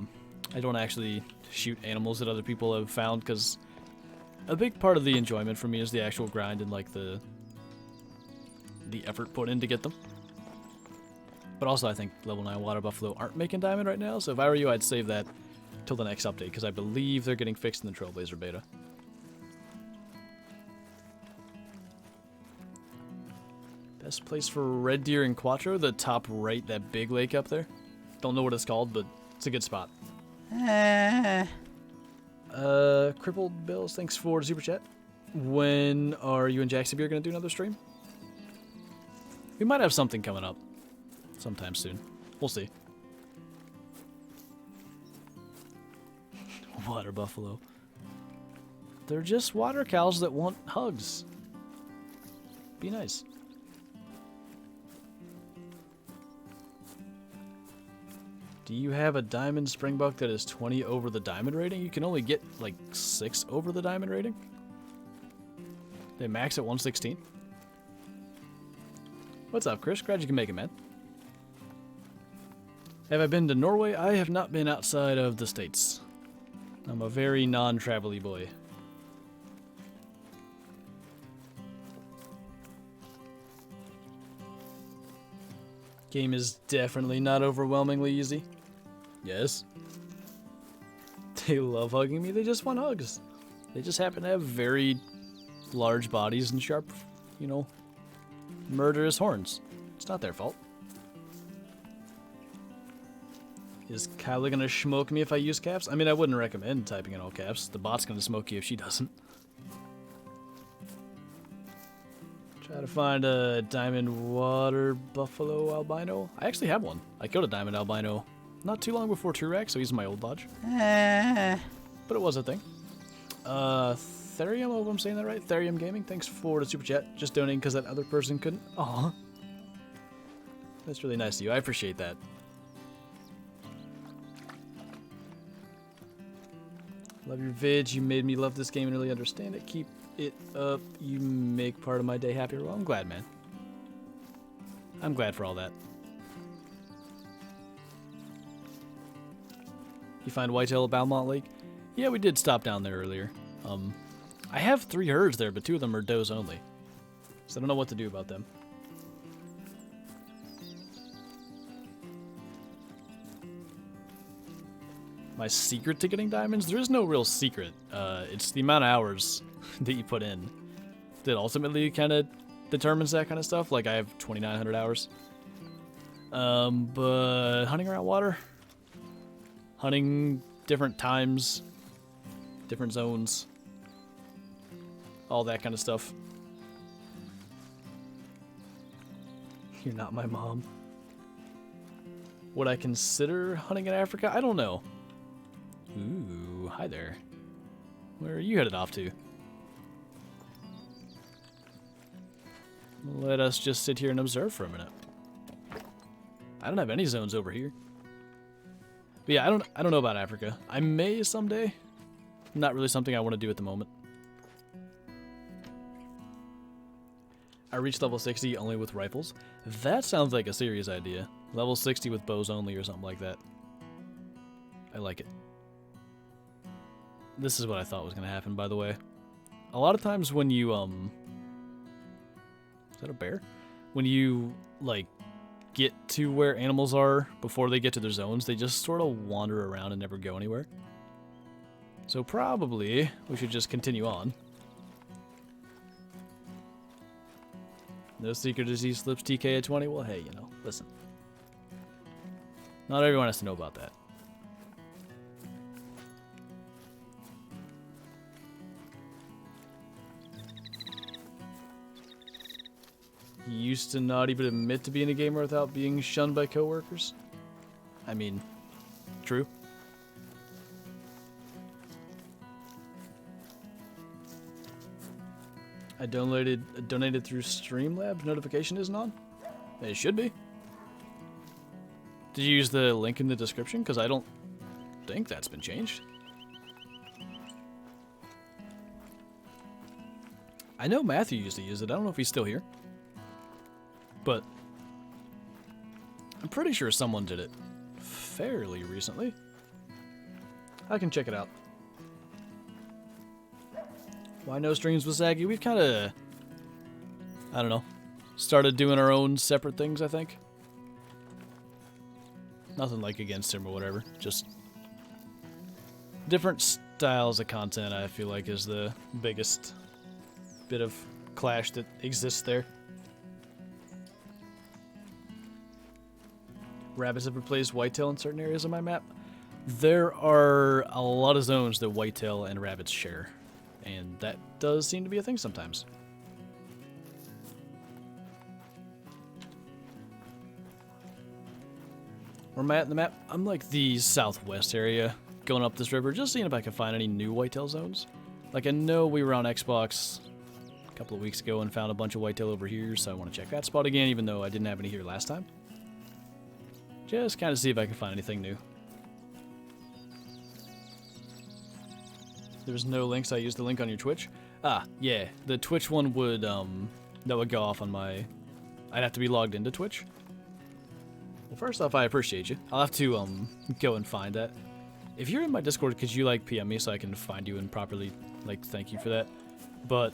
actually shoot animals that other people have found, because a big part of the enjoyment for me is the actual grind and, like, the effort put in to get them. But also, I think level 9 water buffalo aren't making diamond right now, so if I were you, I'd save that till the next update, because I believe they're getting fixed in the Trailblazer beta. Best place for red deer in Quattro, the top right, that big lake up there. Don't know what it's called, but it's a good spot. Crippled Bills, thanks for the super chat. When are you and Jackson going to do another stream? We might have something coming up sometime soon. We'll see. Water buffalo. They're just water cows that want hugs. Be nice. Do you have a diamond springbuck that is 20 over the diamond rating? You can only get like 6 over the diamond rating. They max at 116. What's up, Chris? Glad you can make it, man. Have I been to Norway? I have not been outside of the States. I'm a very non-travel-y boy. Game is definitely not overwhelmingly easy. Yes. They love hugging me. They just want hugs. They just happen to have very large bodies and sharp, you know, murderous horns. It's not their fault. Is Kyla gonna smoke me if I use caps? I mean, I wouldn't recommend typing in all caps. The bot's gonna smoke you if she doesn't. Try to find a diamond water buffalo albino. I actually have one. I killed a diamond albino not too long before Turak, so he's in my old lodge. But it was a thing. Therium, I hope I'm saying that right. Therium Gaming, thanks for the super chat. Just donating because that other person couldn't. Aw. That's really nice of you. I appreciate that. Love your vids. You made me love this game and really understand it. Keep it up. You make part of my day happier. Well, I'm glad, man. I'm glad for all that. You find whitetail at Balmont Lake? Yeah, we did stop down there earlier. I have 3 herds there, but 2 of them are does only. So I don't know what to do about them. My secret to getting diamonds? There is no real secret. It's the amount of hours that you put in that ultimately kind of determines that kind of stuff. Like, I have 2,900 hours. But hunting around water, hunting different times, different zones, all that kind of stuff. You're not my mom. Would I consider hunting in Africa? I don't know. Ooh, hi there. Where are you headed off to? Let us just sit here and observe for a minute. I don't have any zones over here. But yeah, I don't know about Africa. I may someday. Not really something I want to do at the moment. I reached level 60 only with rifles. That sounds like a serious idea. Level 60 with bows only or something like that. I like it. This is what I thought was going to happen, by the way. A lot of times when you, is that a bear? When you, like, get to where animals are before they get to their zones, they just sort of wander around and never go anywhere. So probably we should just continue on. No secret disease slips TK at 20? Well, hey, you know, listen. Not everyone has to know about that. You used to not even admit to being a gamer without being shunned by coworkers? I mean, true. I donated through Streamlabs. Notification isn't on? It should be. Did you use the link in the description? Because I don't think that's been changed. I know Matthew used to use it. I don't know if he's still here. But I'm pretty sure someone did it fairly recently. I can check it out. Why no streams with Zaggy? We've kind of, I don't know, started doing our own separate things, I think. Nothing like against him or whatever. Just different styles of content, I feel like, is the biggest bit of clash that exists there. Rabbits have replaced whitetail in certain areas of my map. There are a lot of zones that whitetail and rabbits share. And that does seem to be a thing sometimes. Where am I at in the map? I'm like the southwest area, going up this river, just seeing if I can find any new whitetail zones. Like, I know we were on Xbox a couple of weeks ago and found a bunch of whitetail over here, so I want to check that spot again, even though I didn't have any here last time. Just kind of see if I can find anything new. There's no links. I used the link on your Twitch. Ah, yeah. The Twitch one would, that would go off on my... I'd have to be logged into Twitch. Well, first off, I appreciate you. I'll have to, go and find that. If you're in my Discord, could you, like, PM me so I can find you and properly, like, thank you for that? But,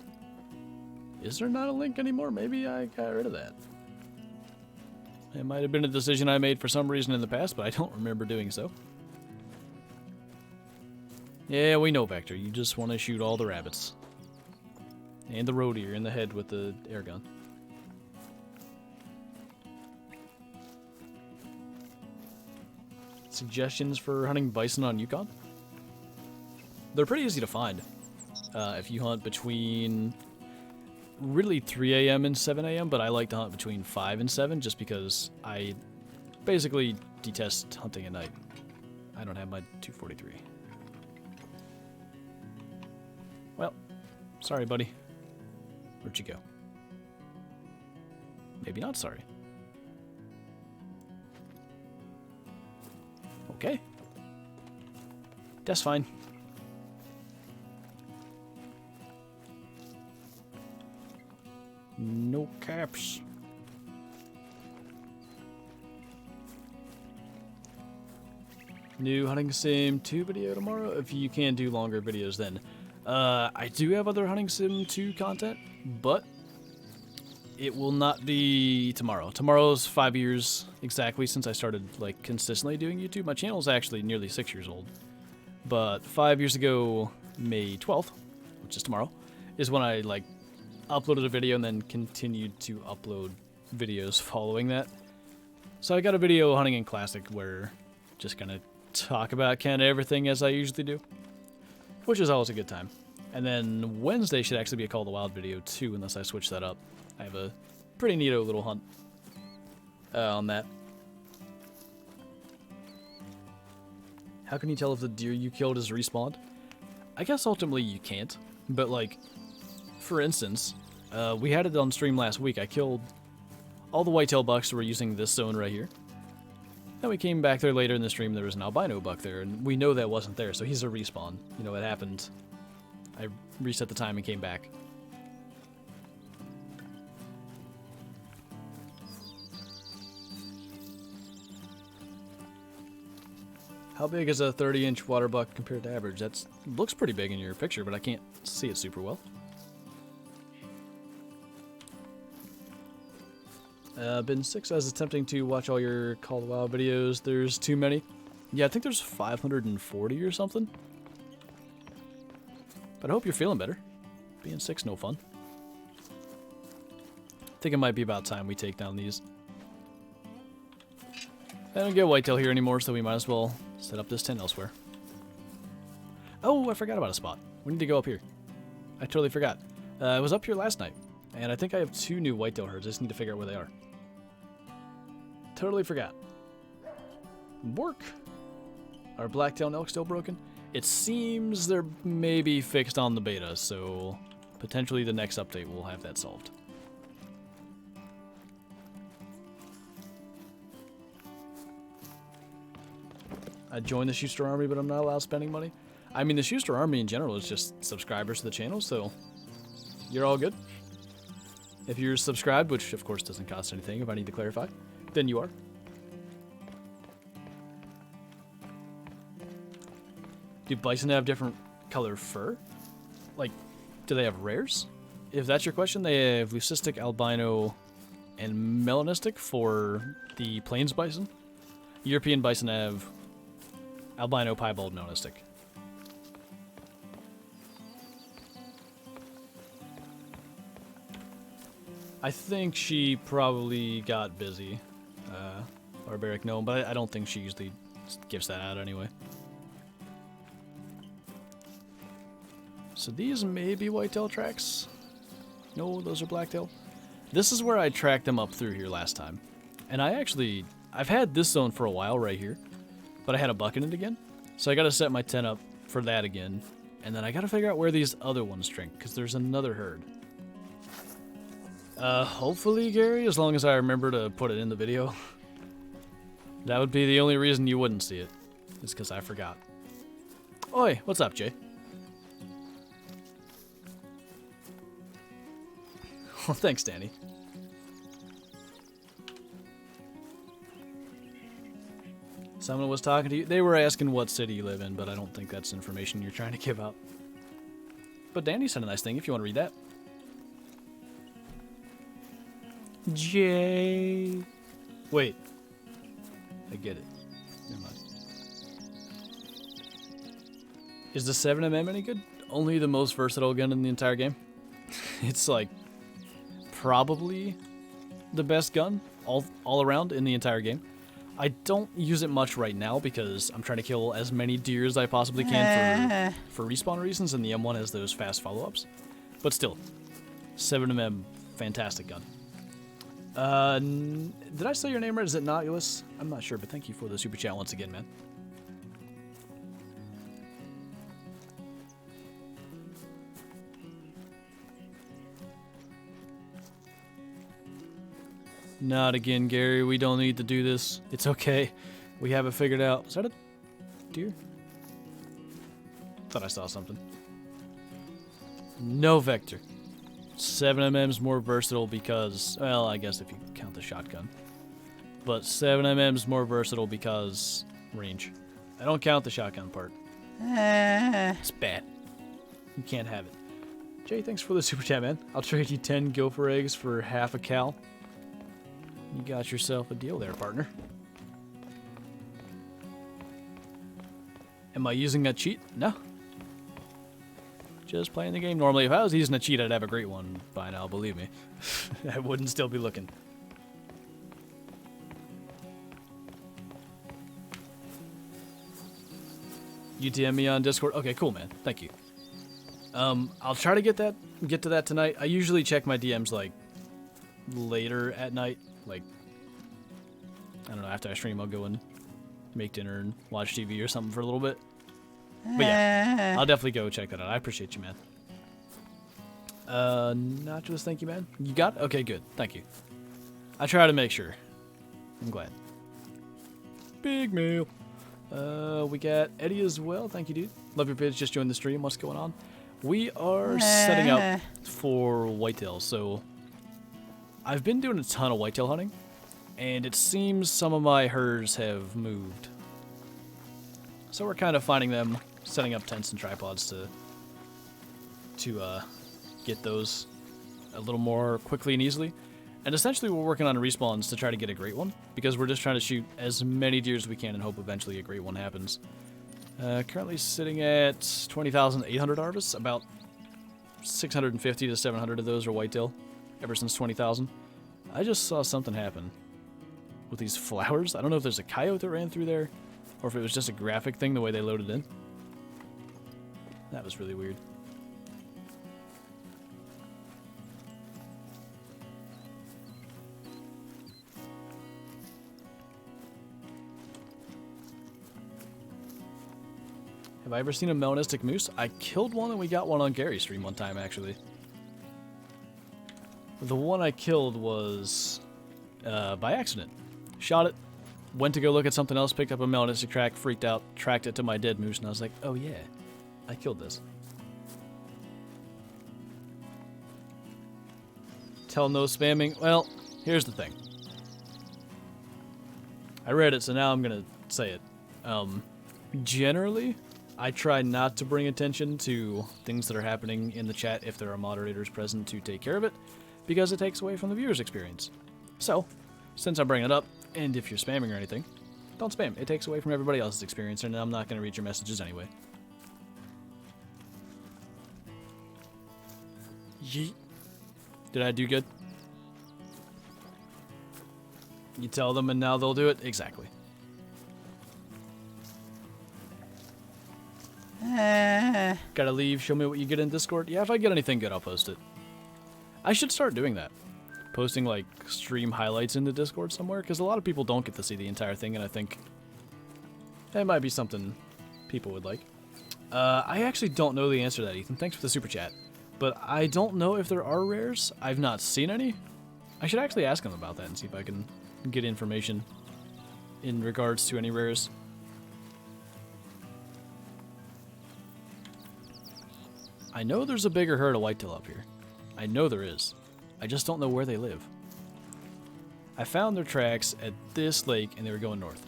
is there not a link anymore? Maybe I got rid of that. It might have been a decision I made for some reason in the past, but I don't remember doing so. Yeah, we know, Vector. You just want to shoot all the rabbits. And the roe deer in the head with the air gun. Suggestions for hunting bison on Yukon? They're pretty easy to find. If you hunt between really 3 a.m. and 7 a.m., but I like to hunt between 5 and 7 just because I basically detest hunting at night. I don't have my 243. Well, sorry, buddy. Where'd you go? Maybe not sorry. Okay. That's fine. No caps. New hunting sim 2 video tomorrow, if you can do longer videos then. I do have other hunting sim 2 content, but it will not be tomorrow. Tomorrow's 5 years exactly since I started like consistently doing YouTube. My channel is actually nearly 6 years old, but 5 years ago, May 12th, which is tomorrow, is when I like uploaded a video and then continued to upload videos following that. So I got a video hunting in classic where just gonna talk about kind of everything as I usually do, which is always a good time. And then Wednesday should actually be a Call of the Wild video too, unless I switch that up. I have a pretty neato little hunt on that. How can you tell if the deer you killed is respawned? I guess ultimately you can't, but like, for instance, we had it on stream last week. I killed all the whitetail bucks that were using this zone right here. Then we came back there later in the stream, there was an albino buck there, and we know that wasn't there, so he's a respawn. You know, it happened. I reset the time and came back. How big is a 30-inch water buck compared to average? That looks pretty big in your picture, but I can't see it super well. Been 6 as attempting to watch all your Call of the Wild videos. There's too many. Yeah, I think there's 540 or something. But I hope you're feeling better. Being 6, no fun. I think it might be about time we take down these. I don't get whitetail here anymore, so we might as well set up this tent elsewhere. Oh, I forgot about a spot. We need to go up here. I totally forgot. I was up here last night, and I think I have 2 new whitetail herds. I just need to figure out where they are. Totally forgot. Bork. Are blacktail elk still broken? It seems they're maybe fixed on the beta, so potentially the next update will have that solved. I joined the Shoostin Army, but I'm not allowed spending money. I mean, the Shoostin Army in general is just subscribers to the channel, so you're all good. If you're subscribed, which of course doesn't cost anything if I need to clarify, then you are. Do bison have different color fur? Like, do they have rares? If that's your question, they have leucistic, albino, and melanistic for the plains bison. European bison have albino, piebald, melanistic. I think she probably got busy, barbaric gnome, but I don't think she usually gives that out anyway. So these may be whitetail tracks. No, those are blacktail. This is where I tracked them up through here last time. And I've had this zone for a while right here, but I had a buck in it again. So I gotta set my tent up for that again. And then I gotta figure out where these other ones drink, because there's another herd. Hopefully, Gary, as long as I remember to put it in the video. That would be the only reason you wouldn't see it, is because I forgot. Oi, what's up, Jay? Well, thanks, Danny. Someone was talking to you. They were asking what city you live in, but I don't think that's information you're trying to give out. But Danny said a nice thing if you want to read that. Jay. Wait. I get it. Never mind. Is the 7mm any good? Only the most versatile gun in the entire game. It's like probably the best gun all around in the entire game. I don't use it much right now because I'm trying to kill as many deer as I possibly can for respawn reasons, and the M1 has those fast follow-ups. But still, 7mm, fantastic gun. Did I say your name right? Is it Nautilus? I'm not sure, but thank you for the super chat once again, man. Not again, Gary. We don't need to do this. It's okay. We have it figured out. Is that a deer? Thought I saw something. No vector. 7mm's more versatile because, well, I guess if you count the shotgun. But 7mm's more versatile because range. I don't count the shotgun part. It's bad. You can't have it. Jay, thanks for the super chat, man. I'll trade you 10 gopher eggs for half a cow. You got yourself a deal there, partner. Am I using a cheat? No. Just playing the game normally. If I was using a cheat, I'd have a great one by now, believe me. I wouldn't still be looking. You DM me on Discord? Okay, cool, man. Thank you. I'll try to get to that tonight. I usually check my DMs, like, later at night. Like, I don't know, after I stream, I'll go and make dinner and watch TV or something for a little bit. But yeah, I'll definitely go check that out. I appreciate you, man. Nachos, thank you, man. You got it? Okay, good. Thank you. I try to make sure. I'm glad. Big meal. We got Eddie as well. Thank you, dude. Love your vids. Just joined the stream. What's going on? We are setting up for whitetail. So I've been doing a ton of whitetail hunting, and it seems some of my herds have moved. So we're kind of finding them, setting up tents and tripods to get those a little more quickly and easily. And essentially we're working on respawns to try to get a great one, because we're just trying to shoot as many deer as we can and hope eventually a great one happens. Currently sitting at 20,800 harvests. About 650 to 700 of those are whitetail ever since 20,000. I just saw something happen with these flowers. I don't know if there's a coyote that ran through there, or if it was just a graphic thing the way they loaded in. That was really weird. Have I ever seen a melanistic moose? I killed one and we got one on Gary's stream one time, actually. The one I killed was by accident. Shot it, went to go look at something else, picked up a melanistic track, freaked out, tracked it to my dead moose, and I was like, oh yeah, I killed this. Tell no spamming. Well, here's the thing. I read it, so now I'm gonna say it. Generally, I try not to bring attention to things that are happening in the chat if there are moderators present to take care of it, because it takes away from the viewer's experience. So, since I'm bringing it up, and if you're spamming or anything, don't spam. It takes away from everybody else's experience, and I'm not going to read your messages anyway. Yeet. Did I do good? You tell them and now they'll do it? Exactly. Gotta leave. Show me what you get in Discord. Yeah, if I get anything good, I'll post it. I should start doing that. Posting, like, stream highlights into Discord somewhere, because a lot of people don't get to see the entire thing, and I think that might be something people would like. I actually don't know the answer to that, Ethan. Thanks for the super chat. But I don't know if there are rares. I've not seen any. I should actually ask them about that and see if I can get information in regards to any rares. I know there's a bigger herd of whitetail up here. I know there is. I just don't know where they live. I found their tracks at this lake and they were going north.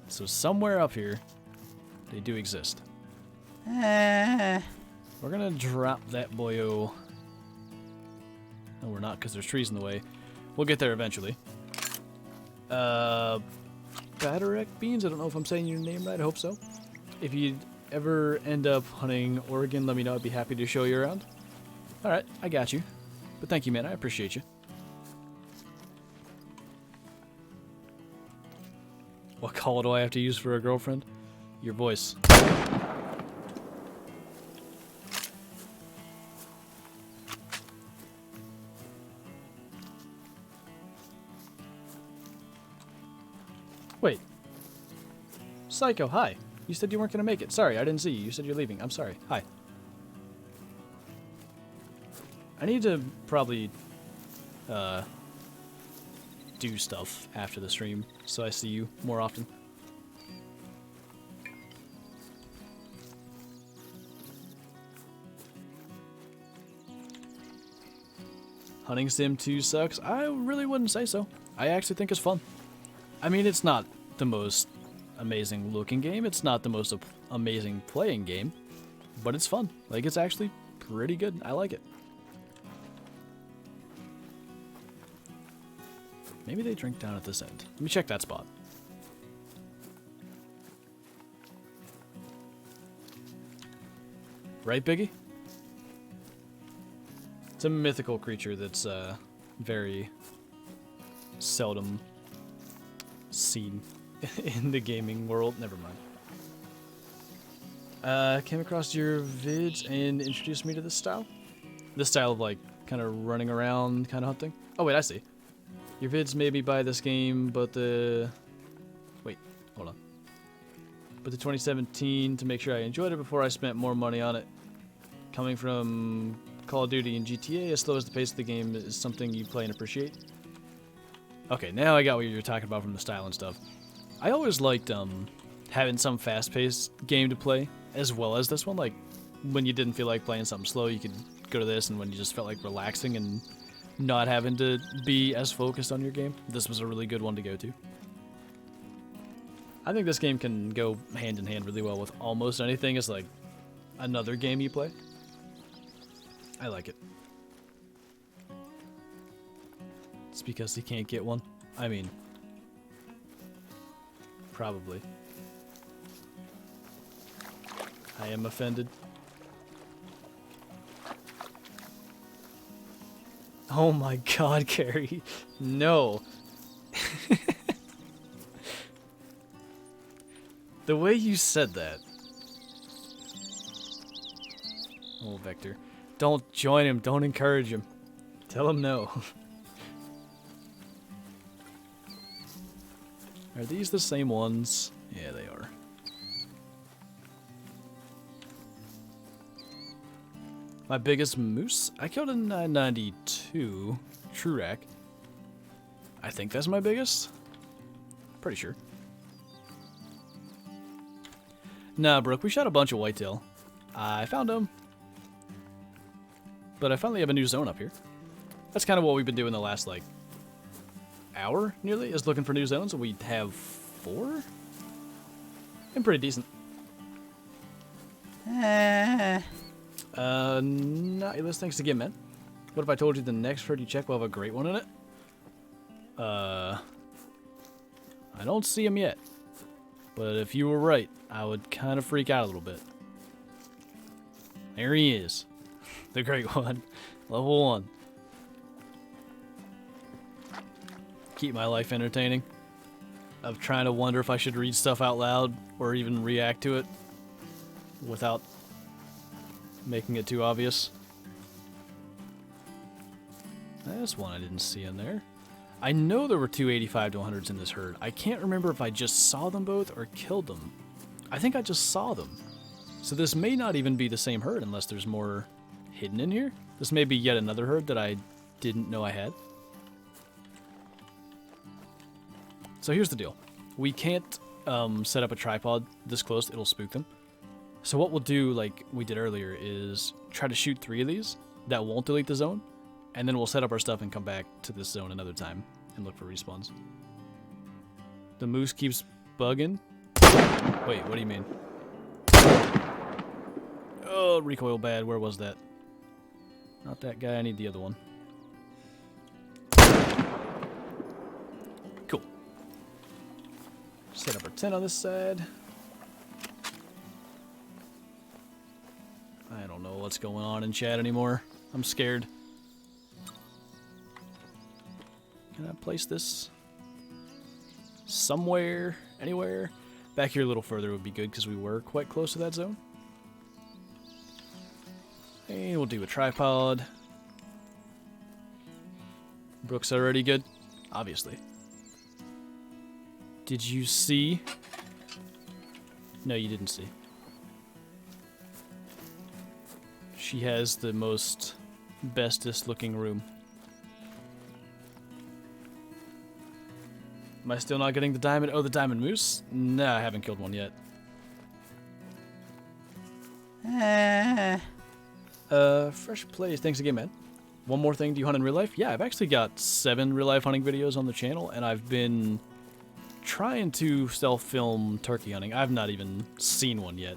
So somewhere up here, they do exist. We're gonna drop that boyo. No, we're not, because there's trees in the way. We'll get there eventually. Batarek Beans, I don't know if I'm saying your name right, I hope so. If you ever end up hunting Oregon, let me know. I'd be happy to show you around. Alright, I got you. But thank you, man. I appreciate you. What call do I have to use for a girlfriend? Your voice. Wait. Psycho, hi. You said you weren't going to make it. Sorry, I didn't see you. You said you're leaving. I'm sorry. Hi. I need to probably do stuff after the stream so I see you more often. Hunting Sim 2 sucks? I really wouldn't say so. I actually think it's fun. I mean, it's not the most amazing looking game. It's not the most amazing playing game. But it's fun. Like, it's actually pretty good. I like it. Maybe they drink down at this end. Let me check that spot. Right, Biggie? It's a mythical creature that's very seldom seen in the gaming world. Never mind. Came across your vids and introduced me to this style. This style of like kind of running around, kind of hunting. Oh wait, I see. Your vids made me buy this game, but wait, hold on. But the 2017 to make sure I enjoyed it before I spent more money on it. Coming from Call of Duty and GTA, as slow as the pace of the game is something you play and appreciate. Okay, now I got what you're talking about from the style and stuff. I always liked having some fast-paced game to play, as well as this one. Like, when you didn't feel like playing something slow, you could go to this, and when you just felt like relaxing and not having to be as focused on your game, this was a really good one to go to. I think this game can go hand in hand really well with almost anything as like another game you play. I like it. It's because he can't get one. I mean, probably. I am offended. Oh my god, Carrie. No. The way you said that. Oh, Vector. Don't join him. Don't encourage him. Tell him no. Are these the same ones? Yeah, they are. My biggest moose? I killed a 992 true rack. I think that's my biggest. Pretty sure. Nah, Brooke, we shot a bunch of whitetail. I found them. But I finally have a new zone up here. That's kind of what we've been doing the last, like, hour, nearly, is looking for new zones, and we have 4? And pretty decent. Nihilus, thanks again, man. What if I told you the next herd you check will have a great one in it? I don't see him yet. But if you were right, I would kind of freak out a little bit. There he is. The great one. Level 1. Keep my life entertaining. Of trying to wonder if I should read stuff out loud or even react to it without making it too obvious. That's one I didn't see in there. I know there were 285 to 100s in this herd. I can't remember if I just saw them both or killed them. I think I just saw them. So this may not even be the same herd unless there's more hidden in here. This may be yet another herd that I didn't know I had. So here's the deal. We can't set up a tripod this close. It'll spook them. So what we'll do, like we did earlier, is try to shoot 3 of these that won't delete the zone. And then we'll set up our stuff and come back to this zone another time and look for respawns. The moose keeps bugging. Wait, what do you mean? Oh, recoil bad. Where was that? Not that guy. I need the other one. Cool. Set up our tent on this side. I don't know what's going on in chat anymore. I'm scared. Can I place this somewhere, anywhere? Back here a little further would be good because we were quite close to that zone. And we'll do a tripod. Brooks already good? Obviously. Did you see? No, you didn't see. She has the most bestest looking room. Am I still not getting the diamond? Oh, the diamond moose? No, I haven't killed one yet. Fresh plays. Thanks again, man. one more thing, do you hunt in real life? Yeah, I've actually got 7 real life hunting videos on the channel, and I've been trying to self-film turkey hunting. I've not even seen one yet.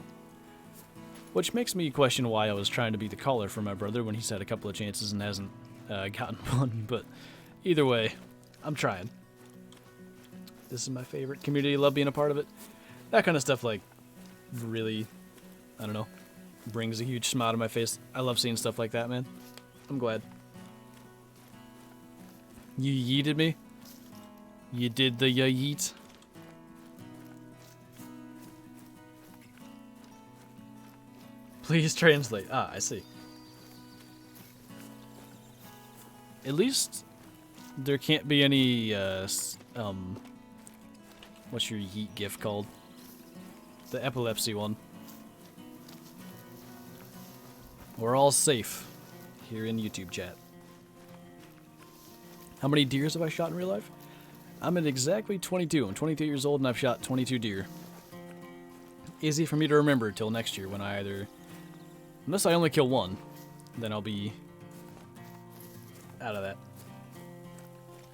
Which makes me question why I was trying to be the caller for my brother when he's had a couple of chances and hasn't gotten one. But either way, I'm trying. This is my favorite community. Love being a part of it. That kind of stuff, like, really, I don't know, brings a huge smile to my face. I love seeing stuff like that, man. I'm glad. You yeeted me? You did the yeet? Please translate. Ah, I see. At least there can't be any, what's your yeet gif called? The epilepsy one. We're all safe here in YouTube chat. How many deers have I shot in real life? I'm at exactly 22. I'm 22 years old and I've shot 22 deer. Easy for me to remember till next year when I either... Unless I only kill one, then I'll be out of that.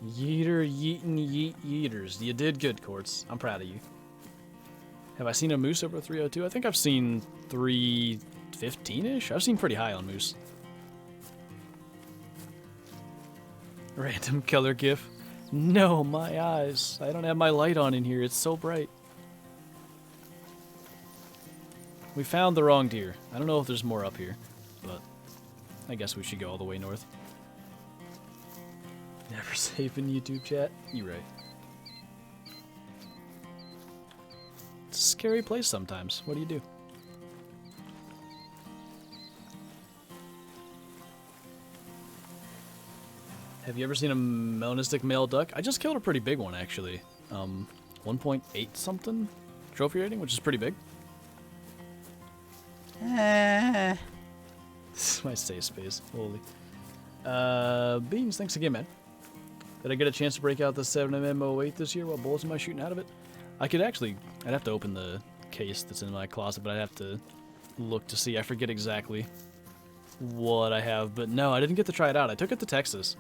Yeeter, yeetin', yeet, yeeters. You did good, Quartz. I'm proud of you. Have I seen a moose over 302? I think I've seen 315-ish. I've seen pretty high on moose. Random color gif. No, my eyes. I don't have my light on in here. It's so bright. We found the wrong deer. I don't know if there's more up here, but I guess we should go all the way north. Never safe in YouTube chat? You right. It's a scary place sometimes. What do you do? Have you ever seen a melanistic male duck? I just killed a pretty big one, actually. 1.8 something trophy rating, which is pretty big. This is my safe space. Holy. Beans, thanks again, man. Did I get a chance to break out the 7mm08 this year? What bullets am I shooting out of it? I could actually... I'd have to open the case that's in my closet, but I'd have to look to see. I forget exactly what I have. But no, I didn't get to try it out. I took it to Texas.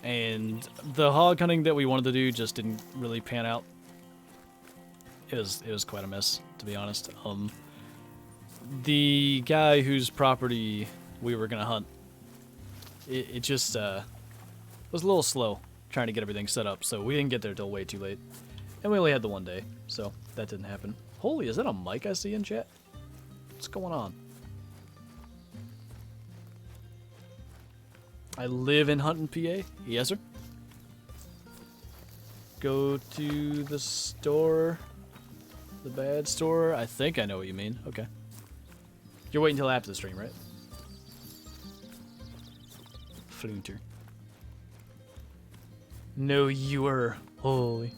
And the hog hunting that we wanted to do just didn't really pan out. It was quite a mess, to be honest. The guy whose property we were gonna hunt, it just was a little slow trying to get everything set up, so we didn't get there till way too late. And we only had the one day, so that didn't happen. Holy, is that a mic I see in chat? What's going on? I live in Hunting, PA. Yes, sir. Go to the store. The bad store. I think I know what you mean. Okay. You're waiting until after the stream, right? Flinter. No, you were. Holy.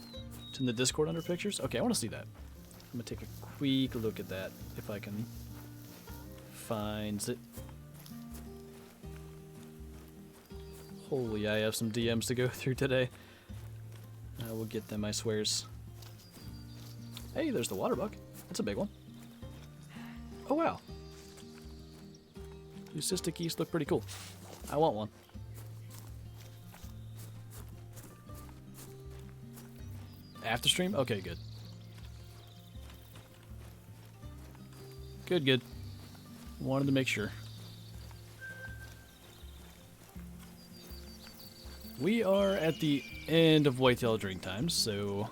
It's in the Discord under pictures? Okay, I want to see that. I'm going to take a quick look at that if I can find it. Holy, I have some DMs to go through today. I will get them, I swears. Hey, there's the water buck. That's a big one. Oh, wow. These cystic geese look pretty cool. I want one. After stream? Okay, good. Good, good. Wanted to make sure. We are at the end of whitetail drink time, so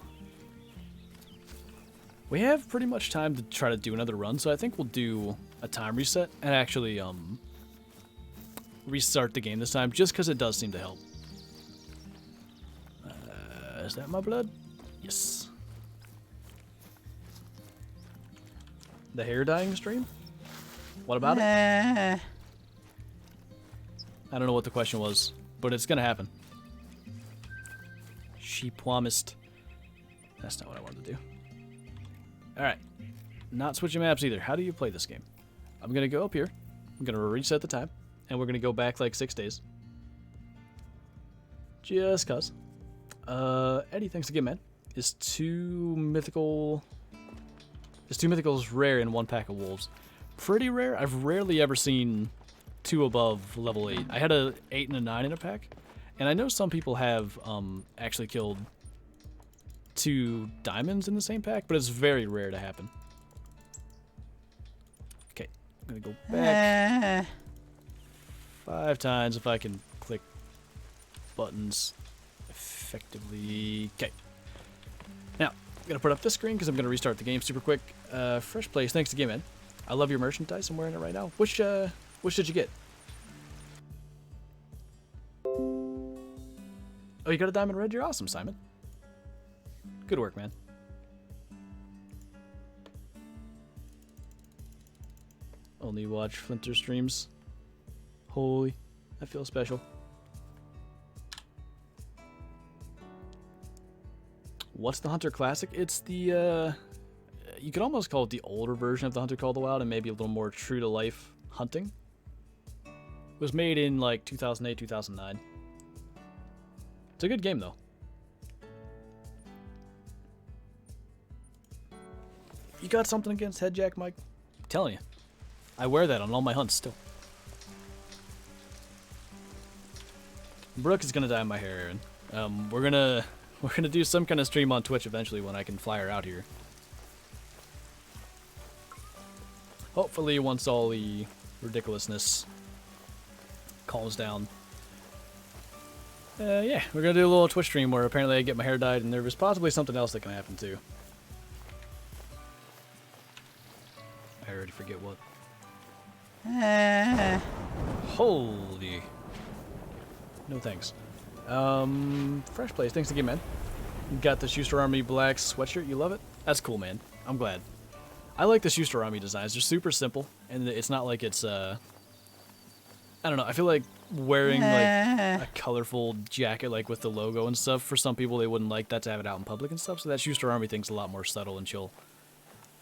we have pretty much time to try to do another run, so I think we'll do a time reset and actually restart the game this time, just because it does seem to help. Is that my blood? Yes. The hair dyeing stream? What about it? I don't know what the question was, but it's gonna happen. She promised. That's not what I wanted to do. Alright. Not switching maps either. How do you play this game? I'm gonna go up here. I'm gonna reset the time. And we're gonna go back like 6 days. Just cause. Eddie, thanks again, man. Is 2 mythicals rare in 1 pack of wolves? Pretty rare. I've rarely ever seen two above level 8. I had a 8 and a 9 in a pack, and I know some people have actually killed 2 diamonds in the same pack, but it's very rare to happen. Okay, I'm gonna go back 5 times if I can click buttons effectively. Okay. Now, I'm gonna put up this screen because I'm gonna restart the game super quick. Fresh place, thanks again, man. I love your merchandise. I'm wearing it right now. Which did you get? Oh, you got a diamond red? You're awesome, Simon. Good work, man. Only watch Flinter streams. Holy, I feel special. What's the Hunter Classic? It's the, you could almost call it the older version of the Hunter Call of the Wild and maybe a little more true to life hunting. It was made in like 2008, 2009. It's a good game though. You got something against Headjack, Mike? I'm telling you. I wear that on all my hunts still. Brooke is gonna dye my hair, Aaron. We're gonna do some kind of stream on Twitch eventually when I can fly her out here. Hopefully once all the ridiculousness calms down. Yeah, we're gonna do a little Twitch stream where apparently I get my hair dyed, and there was possibly something else that can happen too. I already forget what. Holy. No thanks. Fresh place. Thanks again, man. You got the Shoostin Army black sweatshirt. You love it? That's cool, man. I'm glad. I like the Shoostin Army designs. They're super simple, and it's not like it's, I don't know. I feel like wearing, like, a colorful jacket, like, with the logo and stuff, for some people, they wouldn't like that to have it out in public and stuff, so that Shoostin Army thing's a lot more subtle and chill.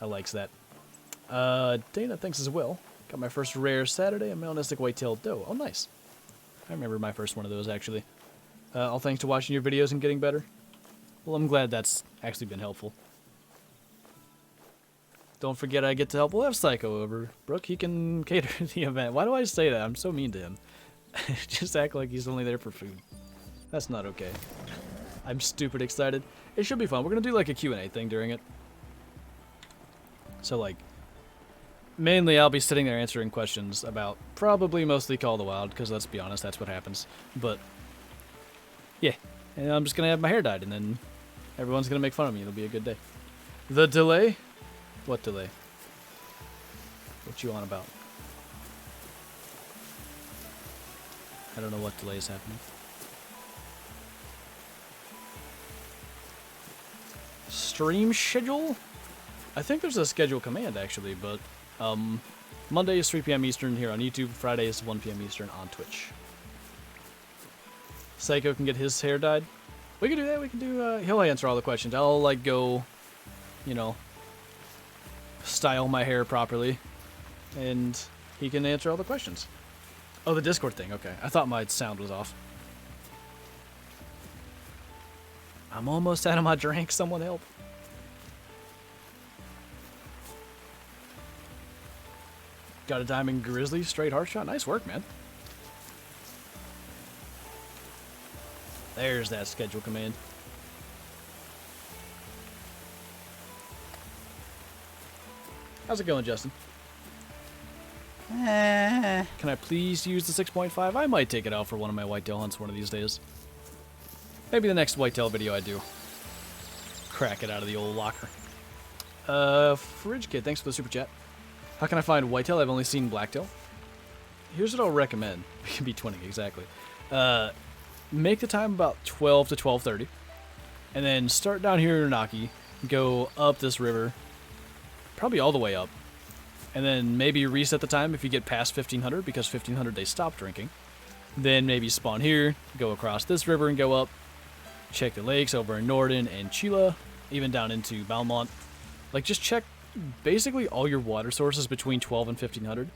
I likes that. Dana, thanks as well. Got my first rare Saturday, a melanistic whitetail doe. Oh, nice. I remember my first one of those, actually. All thanks to watching your videos and getting better. Well, I'm glad that's actually been helpful. Don't forget I get to help. We'll have Psycho over. Brooke, he can cater the event. Why do I say that? I'm so mean to him. Just act like he's only there for food. That's not okay. I'm stupid excited. It should be fun. We're going to do like a Q&A thing during it. So like, mainly I'll be sitting there answering questions about probably mostly Call of the Wild, because let's be honest, that's what happens. But yeah, and I'm just going to have my hair dyed, and then everyone's going to make fun of me. It'll be a good day. The delay? What delay? What you on about? I don't know what delay is happening. Stream schedule? I think there's a schedule command actually, but Monday is 3 p.m. Eastern here on YouTube. Friday is 1 p.m. Eastern on Twitch. Psycho can get his hair dyed. We can do that. We can do. He'll answer all the questions. I'll like go, you know, style my hair properly, and he can answer all the questions. Oh, the Discord thing. Okay, I thought my sound was off. I'm almost out of my drink. Someone help. Got a diamond grizzly, straight heart shot. Nice work, man. There's that schedule command. How's it going, Justin? Can I please use the 6.5? I might take it out for one of my whitetail hunts one of these days. Maybe the next whitetail video I do. Crack it out of the old locker. Fridge Kid, thanks for the super chat. How can I find whitetail? I've only seen blacktail. Here's what I'll recommend. It can be 20 exactly. Make the time about 12 to 12:30, and then start down here in Unaki, go up this river, probably all the way up, and then maybe reset the time if you get past 1500, because 1500 they stop drinking. Then maybe spawn here, go across this river and go up, check the lakes over in Norden and Chila, even down into Balmont. Like, just check basically all your water sources between 12 and 1500,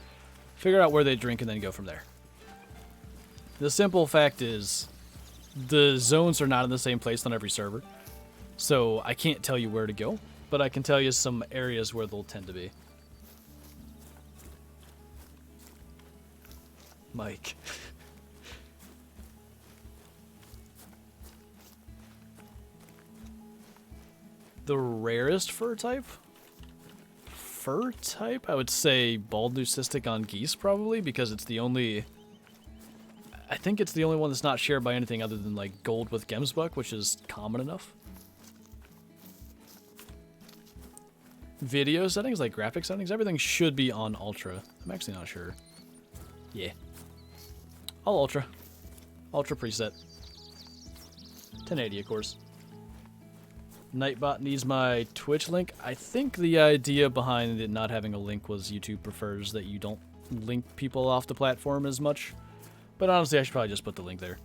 figure out where they drink, and then go from there. The simple fact is, the zones are not in the same place on every server, so I can't tell you where to go, but I can tell you some areas where they'll tend to be. Mike. The rarest fur type? Fur type? I would say bald leucistic on geese, probably, because it's the only... I think it's the only one that's not shared by anything other than, like, gold with gemsbuck, which is common enough. Video settings, like graphic settings, everything should be on ultra. I'm actually not sure. Yeah. All ultra. Ultra preset. 1080, of course. Nightbot needs my Twitch link. I think the idea behind it not having a link was YouTube prefers that you don't link people off the platform as much. But honestly, I should probably just put the link there.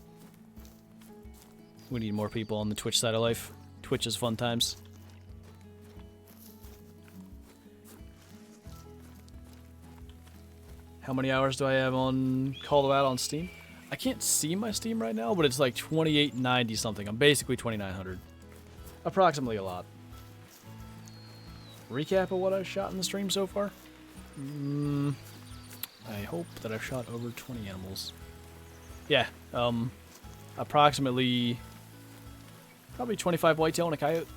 We need more people on the Twitch side of life. Twitch is fun times. How many hours do I have on Call to Out on Steam? I can't see my Steam right now, but it's like 2890 something. I'm basically 2900. Approximately a lot. Recap of what I've shot in the stream so far? I hope that I've shot over 20 animals. Yeah, approximately probably 25 whitetail and a coyote.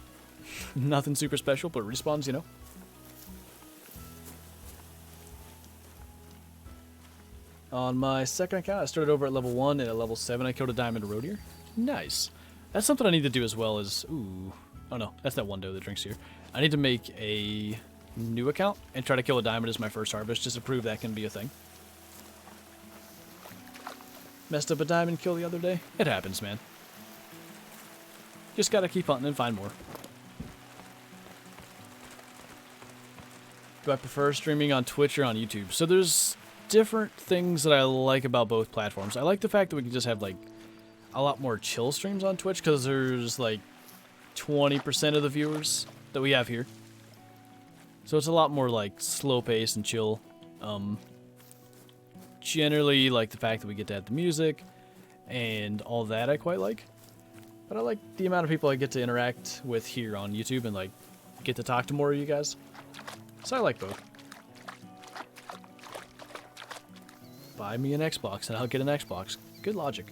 Nothing super special, but respawns, you know. On my second account, I started over at level 1, and at level 7 I killed a diamond roe deer. Nice. That's something I need to do as well as... Ooh. Oh no, that's that one doe that drinks here. I need to make a new account and try to kill a diamond as my first harvest, just to prove that can be a thing. Messed up a diamond kill the other day. It happens, man. Just gotta keep hunting and find more. Do I prefer streaming on Twitch or on YouTube? So there's different things that I like about both platforms. I like the fact that we can just have like a lot more chill streams on Twitch because there's like 20% of the viewers that we have here. So it's a lot more like slow paced and chill. Generally like the fact that we get to have the music and all that I quite like. But I like the amount of people I get to interact with here on YouTube and like get to talk to more of you guys. So I like both. Buy me an Xbox and I'll get an Xbox. Good logic.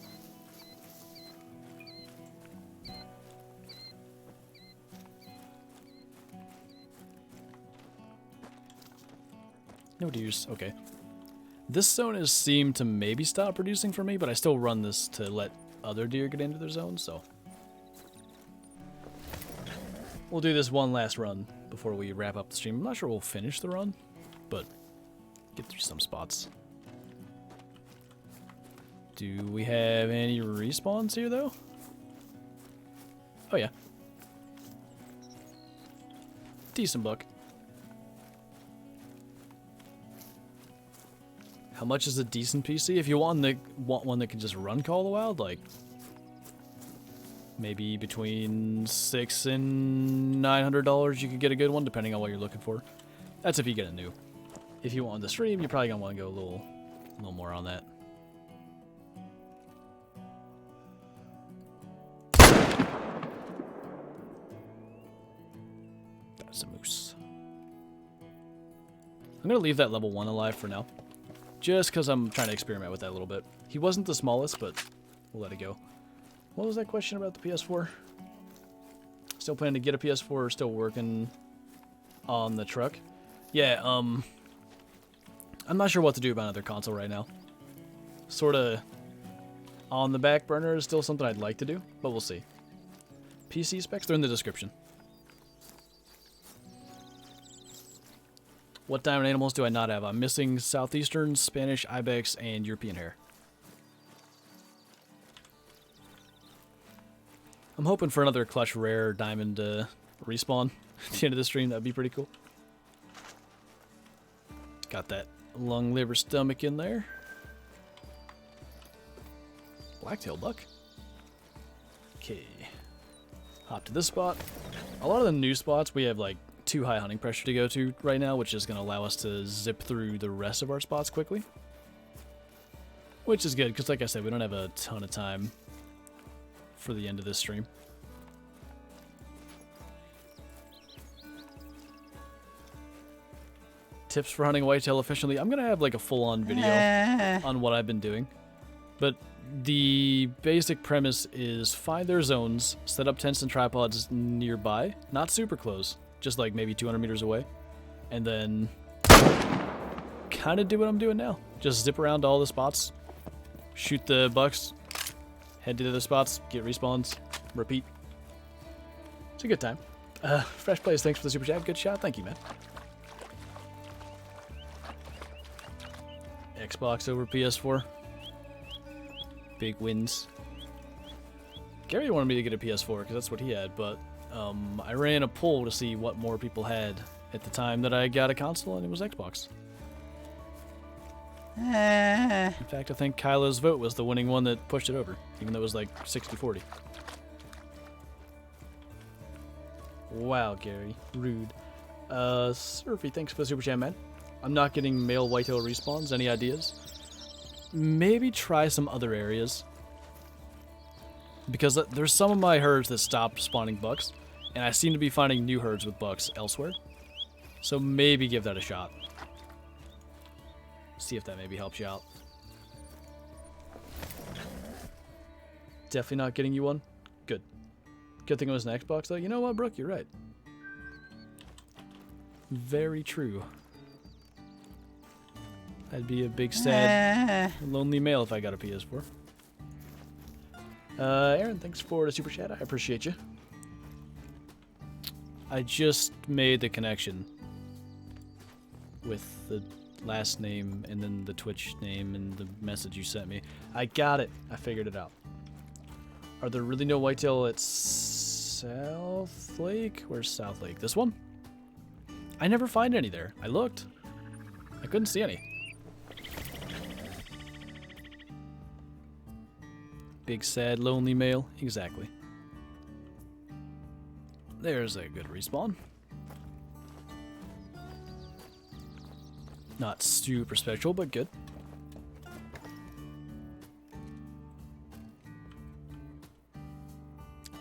No deers. Okay. This zone has seemed to maybe stop producing for me, but I still run this to let other deer get into their zone, so. We'll do this one last run before we wrap up the stream. I'm not sure we'll finish the run, but get through some spots. Do we have any respawns here, though? Oh, yeah. Decent buck. How much is a decent PC? If you want one that can just run Call of the Wild, like maybe between $600 and $900, you could get a good one, depending on what you're looking for. That's if you get a new. If you want the stream, you're probably gonna want to go a little more on that. That's a moose. I'm gonna leave that level 1 alive for now. Just because I'm trying to experiment with that a little bit. He wasn't the smallest, but we'll let it go. What was that question about the PS4? Still planning to get a PS4 or still working on the truck? Yeah, I'm not sure what to do about another console right now. Sort of on the back burner is still something I'd like to do, but we'll see. PC specs, they're in the description. What diamond animals do I not have? I'm missing Southeastern, Spanish, Ibex, and European hare. I'm hoping for another clutch rare diamond respawn at the end of the stream. That'd be pretty cool. Got that lung, liver, stomach in there. Blacktail buck. Okay. Hop to this spot. A lot of the new spots we have like too high hunting pressure to go to right now, which is going to allow us to zip through the rest of our spots quickly. Which is good, because like I said, we don't have a ton of time for the end of this stream. tips for hunting whitetail efficiently. I'm going to have like a full-on video on what I've been doing. But the basic premise is find their zones, set up tents and tripods nearby, not super close, just like maybe 200 meters away, and then kind of do what I'm doing now. Just zip around to all the spots, shoot the bucks, head to the other spots, get respawns, repeat. It's a good time. Fresh Plays, thanks for the super chat. Good shot. Thank you, man. Xbox over PS4. Big wins. Gary wanted me to get a PS4 because that's what he had, but I ran a poll to see what more people had at the time that I got a console, and it was Xbox. In fact, I think Kyla's vote was the winning one that pushed it over, even though it was like 60-40. Wow, Gary. Rude. Surfy, thanks for the super chat, man. I'm not getting male whitetail respawns. Any ideas? Maybe try some other areas. Because there's some of my herds that stopped spawning bucks, and I seem to be finding new herds with bucks elsewhere. So maybe give that a shot. See if that maybe helps you out. Definitely not getting you one? Good. Good thing it was an Xbox, though. You know what, Brooke? You're right. Very true. I'd be a big, sad, lonely male if I got a PS4. Aaron, thanks for the super chat. I appreciate you. I just made the connection with the last name and then the Twitch name and the message you sent me. I got it. I figured it out. Are there really no whitetail at South Lake? Where's South Lake? This one? I never find any there. I looked. I couldn't see any. Big, sad, lonely male. Exactly. There's a good respawn. Not super special, but good.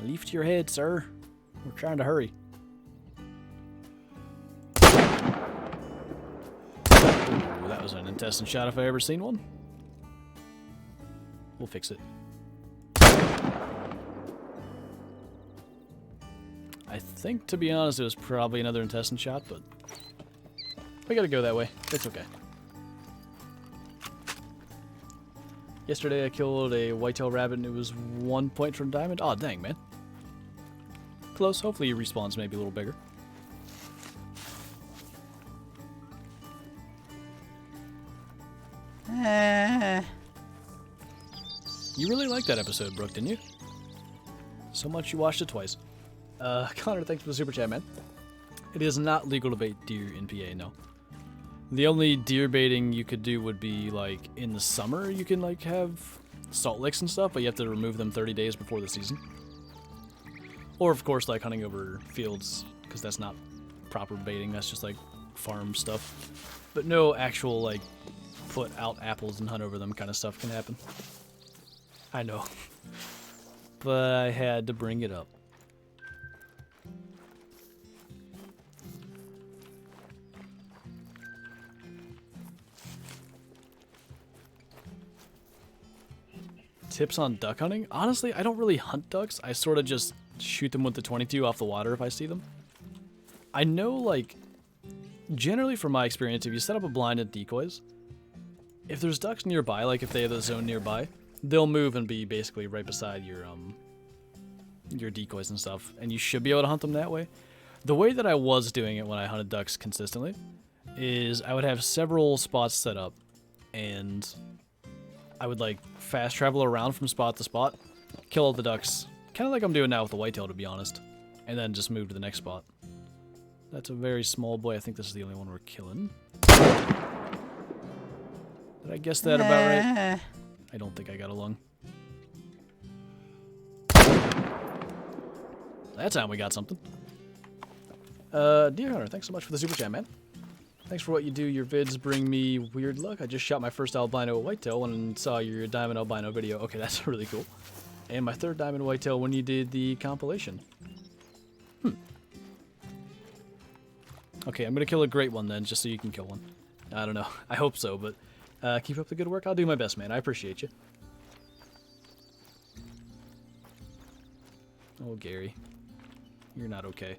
Lift your head, sir. We're trying to hurry. Ooh, that was an intestine shot if I ever seen one. We'll fix it. I think, to be honest, it was probably another intestine shot, but we gotta go that way. It's okay. Yesterday I killed a whitetail rabbit and it was 1 point from diamond. Oh, dang, man. Close. Hopefully he respawns maybe a little bigger. You really liked that episode, Brooke, didn't you? So much you watched it twice. Connor, thanks for the super chat, man. It is not legal to bait deer in PA, no. The only deer baiting you could do would be, like, in the summer you can, like, have salt licks and stuff, but you have to remove them 30 days before the season. Or, of course, like, hunting over fields, because that's not proper baiting, that's just, like, farm stuff. But no actual, like, put out apples and hunt over them kind of stuff can happen. I know. But I had to bring it up. Tips on duck hunting? Honestly, I don't really hunt ducks. I sort of just shoot them with the 22 off the water if I see them. I know, like, generally from my experience, if you set up a blind and decoys, if there's ducks nearby, like if they have a zone nearby, they'll move and be basically right beside your decoys and stuff, and you should be able to hunt them that way. The way that I was doing it when I hunted ducks consistently is I would have several spots set up, and I would, like, fast travel around from spot to spot, kill all the ducks, kind of like I'm doing now with the whitetail, to be honest, and then just move to the next spot. That's a very small boy. I think this is the only one we're killing. Did I guess that about right? I don't think I got a lung. That time we got something. Deer Hunter, thanks so much for the super chat, man. Thanks for what you do. Your vids bring me weird luck. I just shot my first albino whitetail and saw your diamond albino video. Okay, that's really cool. And my third diamond whitetail when you did the compilation. Okay, I'm gonna kill a great one then, just so you can kill one. I don't know. I hope so, but keep up the good work. I'll do my best, man. I appreciate you. Oh, Gary. You're not okay.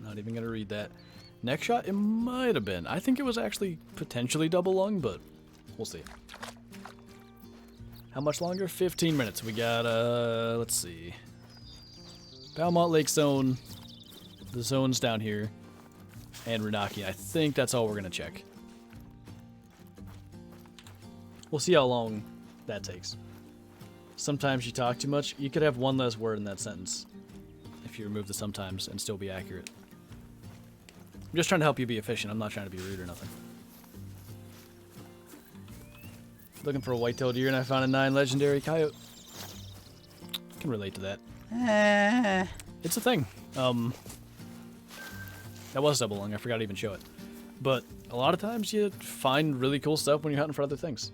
Not even gonna read that. Next shot, it might have been. I think it was actually potentially double lung, but we'll see. How much longer? 15 minutes. We got, let's see. Belmont Lake Zone. The zone's down here. And Renaki. I think that's all we're gonna check. We'll see how long that takes. Sometimes you talk too much. You could have one less word in that sentence if you remove the sometimes and still be accurate. I'm just trying to help you be efficient. I'm not trying to be rude or nothing. Looking for a white-tailed deer and I found a 9 legendary coyote. Can relate to that. It's a thing. That was double lung. I forgot to even show it. But a lot of times you find really cool stuff when you're hunting for other things.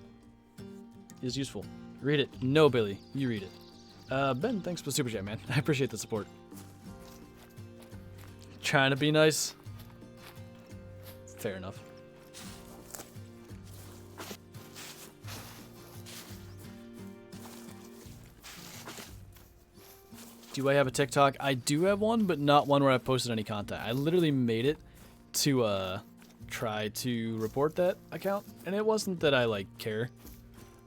It's useful. Read it. No, Billy. You read it. Ben, thanks for the super chat, man. I appreciate the support. Trying to be nice. Fair enough. Do I have a TikTok? I do have one, but not one where I posted any content. I literally made it to try to report that account, and it wasn't that I like care,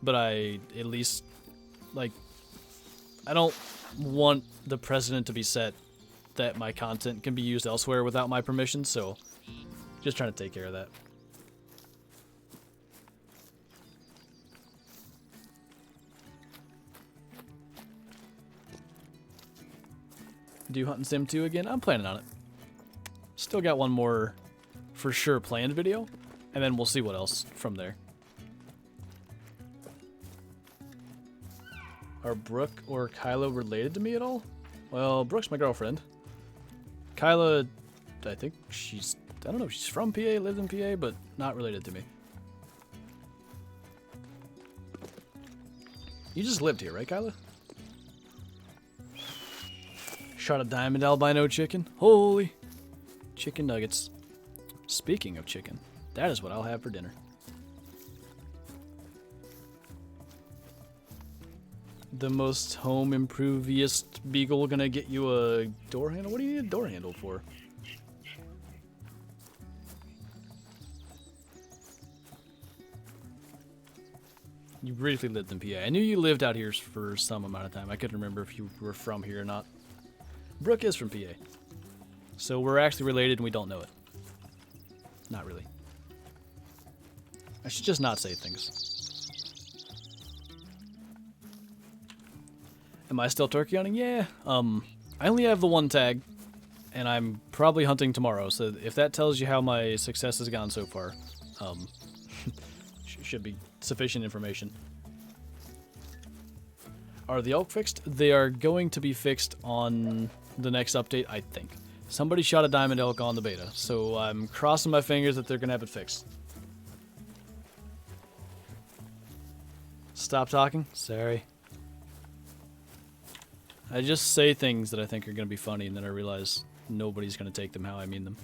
but I at least like I don't want the precedent to be set that my content can be used elsewhere without my permission, so just trying to take care of that. Do Hunt and Sim 2 again? I'm planning on it. Still got one more for sure planned video, and then we'll see what else from there. Are Brooke or Kyla related to me at all? Well, Brooke's my girlfriend. Kyla, I think she's, I don't know if she's from PA, lived in PA, but not related to me. You just lived here, right, Kyla? Shot a diamond albino chicken. Holy chicken nuggets. Speaking of chicken, that is what I'll have for dinner. The most home improviest beagle gonna get you a door handle? What do you need a door handle for? You briefly lived in PA. I knew you lived out here for some amount of time. I couldn't remember if you were from here or not. Brooke is from PA. So we're actually related and we don't know it. Not really. I should just not say things. Am I still turkey hunting? Yeah. I only have the one tag, and I'm probably hunting tomorrow, so if that tells you how my success has gone so far, should be sufficient information. Are the elk fixed? They are going to be fixed on the next update, I think. Somebody shot a diamond elk on the beta, so I'm crossing my fingers that they're going to have it fixed. Stop talking? Sorry. I just say things that I think are going to be funny, and then I realize nobody's going to take them how I mean them.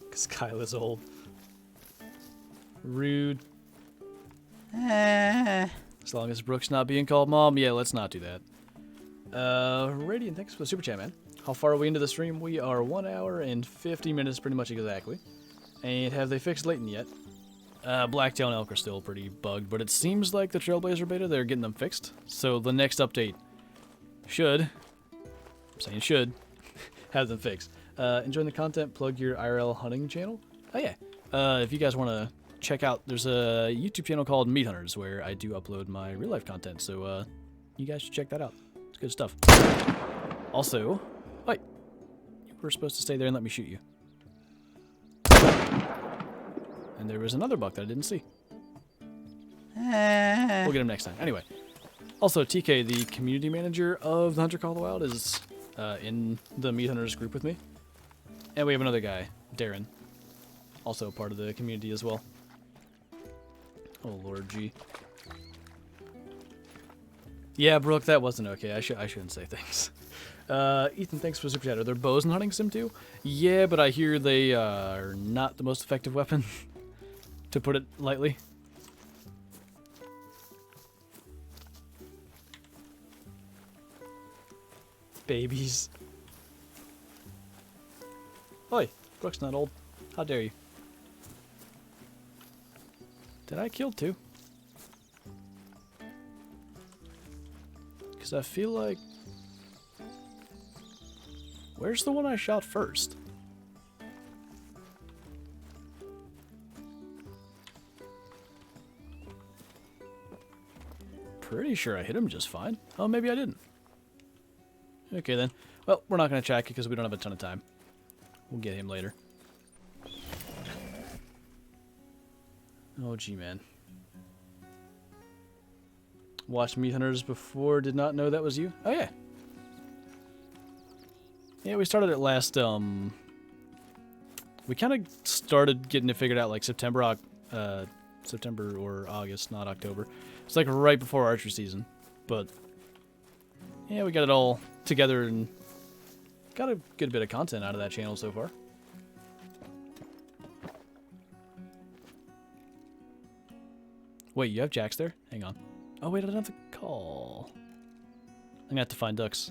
Because Kyla's old. Rude. As long as Brooke's not being called mom, yeah, let's not do that. Radiant, thanks for the super chat, man. How far are we into the stream? We are 1 hour and 50 minutes, pretty much exactly. And have they fixed Layton yet? Blacktail and elk are still pretty bugged, but it seems like the Trailblazer beta, they're getting them fixed. So the next update should, I'm saying should, have them fixed. Enjoying the content, plug your IRL hunting channel. Oh yeah, if you guys want to check out, there's a YouTube channel called Meat Hunters where I do upload my real life content, so you guys should check that out. It's good stuff. Also, wait, you were supposed to stay there and let me shoot you. And there was another buck that I didn't see. We'll get him next time. Anyway, also TK, the community manager of the Hunter Call of the Wild, is in the Meat Hunters group with me. And we have another guy, Darren, also a part of the community as well. Oh Lord G. Yeah, Brooke, that wasn't okay. I shouldn't say things. Ethan, thanks for the super chat. Are there bows in hunting sim too? Yeah, but I hear they are not the most effective weapon, to put it lightly. Babies. Oi, Brooke's not old. How dare you? Did I kill two? Because I feel like... Where's the one I shot first? Pretty sure I hit him just fine. Oh, maybe I didn't. Okay then. Well, we're not going to check it because we don't have a ton of time. We'll get him later. Oh, gee, man. Watched Meat Hunters before, did not know that was you. Oh, yeah. Yeah, we started it last, we kind of started getting it figured out like September or August, not October. It's like right before archery season. But, yeah, we got it all together and got a good bit of content out of that channel so far. Wait, you have jacks there? Hang on. Oh, wait, I don't have the call. I'm gonna have to find ducks.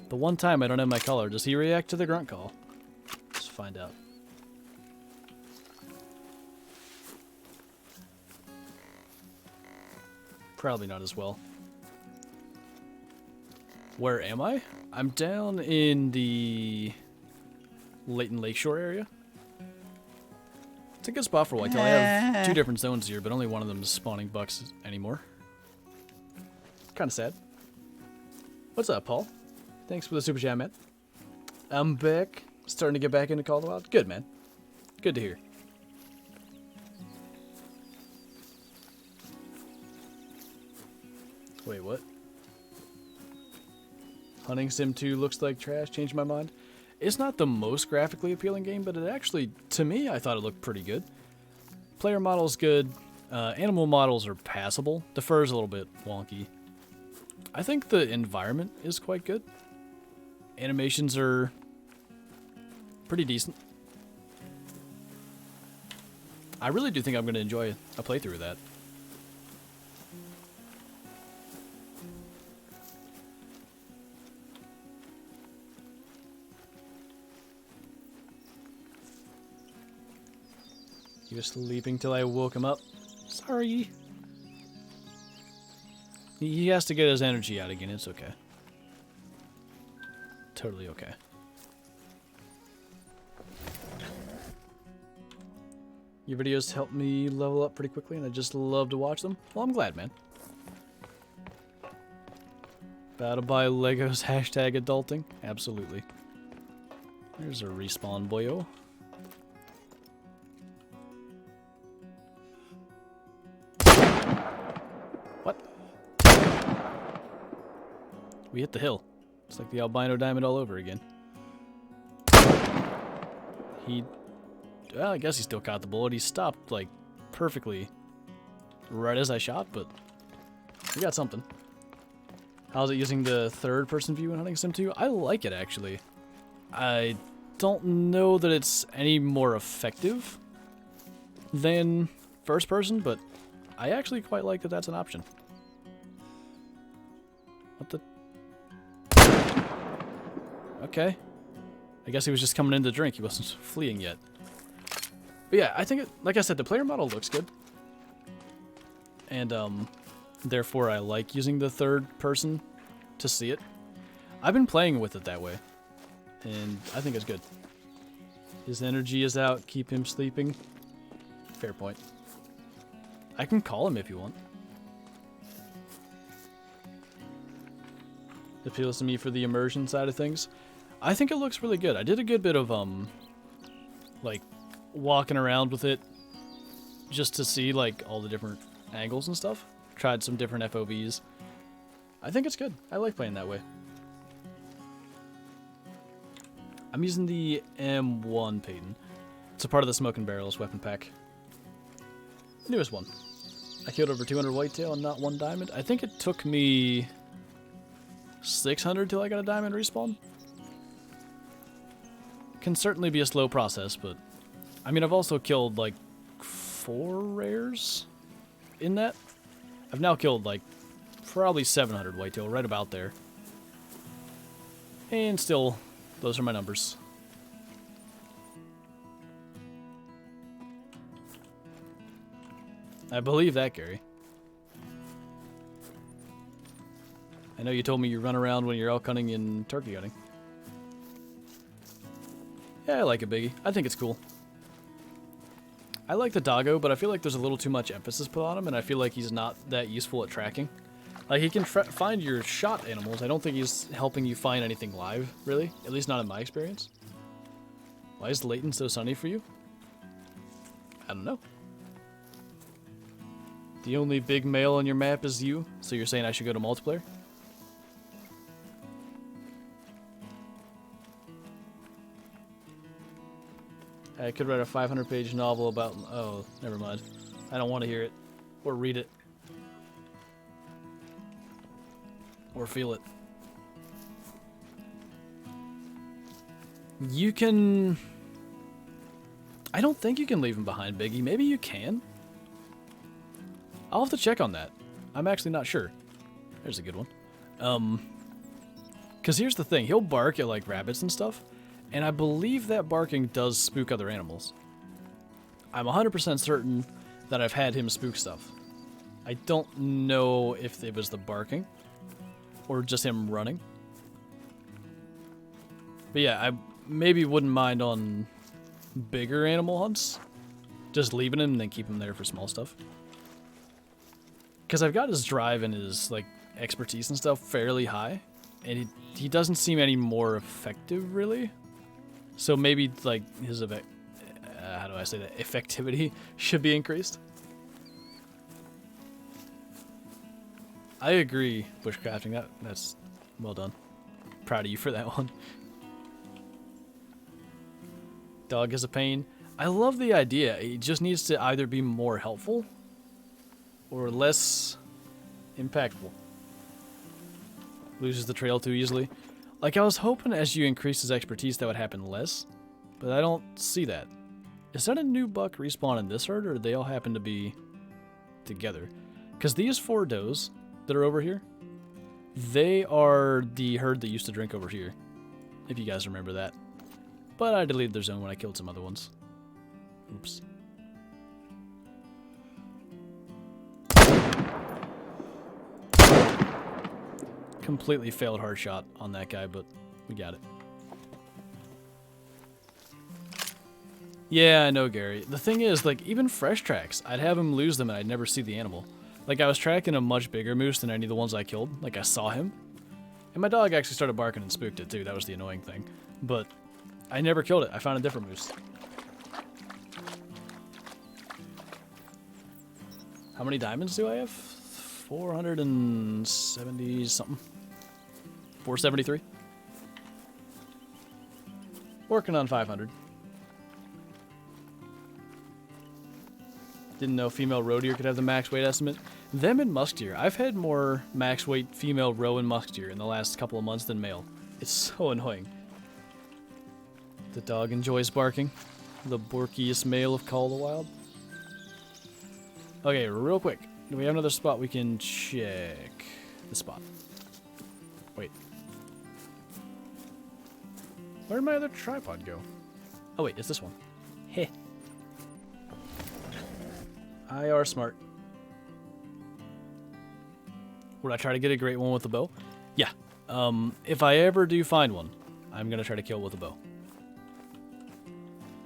The one time I don't have my collar, does he react to the grunt call? Let's find out. Probably not as well. Where am I? I'm down in the Layton Lakes area. It's a good spot for whitetail. I have two different zones here, but only one of them is spawning bucks anymore. Kind of sad. What's up, Paul? Thanks for the super chat, man. I'm back. Starting to get back into Call of the Wild. Good, man. Good to hear. Wait, what? Hunting Sim 2 looks like trash. Changed my mind. It's not the most graphically appealing game, but it actually, to me, I thought it looked pretty good. Player model's good. Animal models are passable. The fur's a little bit wonky. I think the environment is quite good. Animations are pretty decent. I really do think I'm going to enjoy a playthrough of that. He was sleeping till I woke him up. Sorry. He has to get his energy out again. It's okay. Totally okay. Your videos help me level up pretty quickly, and I just love to watch them. Well, I'm glad, man. About to buy Legos #adulting? Absolutely. There's a respawn, boyo. What? We hit the hill. It's like the albino diamond all over again. Well, I guess he still caught the bullet. He stopped, like, perfectly right as I shot, but we got something. How's it using the third-person view in Hunting Sim 2? I like it, actually. I don't know that it's any more effective than first-person, but I actually quite like that that's an option. What the... Okay. I guess he was just coming in to drink. He wasn't fleeing yet. But yeah, I think, like I said, the player model looks good. And, therefore, I like using the third person to see it. I've been playing with it that way. And I think it's good. His energy is out. Keep him sleeping. Fair point. I can call him if you want. Appeals to me for the immersion side of things. I think it looks really good. I did a good bit of, like, walking around with it just to see, like, all the different angles and stuff. Tried some different FOVs. I think it's good. I like playing that way. I'm using the M1 Peyton. It's a part of the Smoking Barrels weapon pack. Newest one. I killed over 200 whitetail and not 1 diamond. I think it took me 600 till I got a diamond respawn. Can certainly be a slow process, but I mean, I've also killed like 4 rares in that. I've now killed like probably 700 whitetail, right about there. And still, those are my numbers. I believe that, Gary. I know you told me you run around when you're elk hunting and turkey hunting. Yeah, I like it, Biggie. I think it's cool. I like the doggo, but I feel like there's a little too much emphasis put on him, and I feel like he's not that useful at tracking. Like, he can find your shot animals. I don't think he's helping you find anything live, really. At least not in my experience. Why is Layton so sunny for you? I don't know. The only big male on your map is you, so you're saying I should go to multiplayer? I could write a 500-page novel about... Oh, never mind. I don't want to hear it. Or read it. Or feel it. You can... I don't think you can leave him behind, Biggie. Maybe you can? I'll have to check on that. I'm actually not sure. There's a good one. Because here's the thing. He'll bark at, like, rabbits and stuff. And I believe that barking does spook other animals. I'm 100% certain that I've had him spook stuff. I don't know if it was the barking or just him running. But yeah, I maybe wouldn't mind on bigger animal hunts. Just leaving him and then keep him there for small stuff. Because I've got his drive and his like expertise and stuff fairly high. And he doesn't seem any more effective, really. So maybe, like, his, how do I say that, effectivity should be increased. I agree, bushcrafting. That's well done. Proud of you for that one. Dog is a pain. I love the idea. It just needs to either be more helpful or less impactful. Loses the trail too easily. Like, I was hoping as you increase his expertise that would happen less, but I don't see that. Is that a new buck respawn in this herd, or do they all happen to be together? Because these 4 does that are over here, they are the herd that used to drink over here, if you guys remember that. But I deleted their zone when I killed some other ones. Oops. Completely failed hard shot on that guy, but we got it. Yeah, I know, Gary. The thing is, like, even fresh tracks, I'd have him lose them and I'd never see the animal. Like, I was tracking a much bigger moose than any of the ones I killed. Like, I saw him. And my dog actually started barking and spooked it, too. That was the annoying thing. But I never killed it. I found a different moose. How many diamonds do I have? 470 something. 473. Working on 500. Didn't know female roe deer could have the max weight estimate. Them and musk deer. I've had more max weight female roe and musk deer in the last couple of months than male. It's so annoying. The dog enjoys barking. The borkiest male of Call of the Wild. Okay, real quick. Do we have another spot we can check? The spot. Wait. Where'd my other tripod go? Oh wait, it's this one. Heh. I are smart. Would I try to get a great one with the bow? Yeah. If I ever do find one, I'm gonna try to kill with a bow.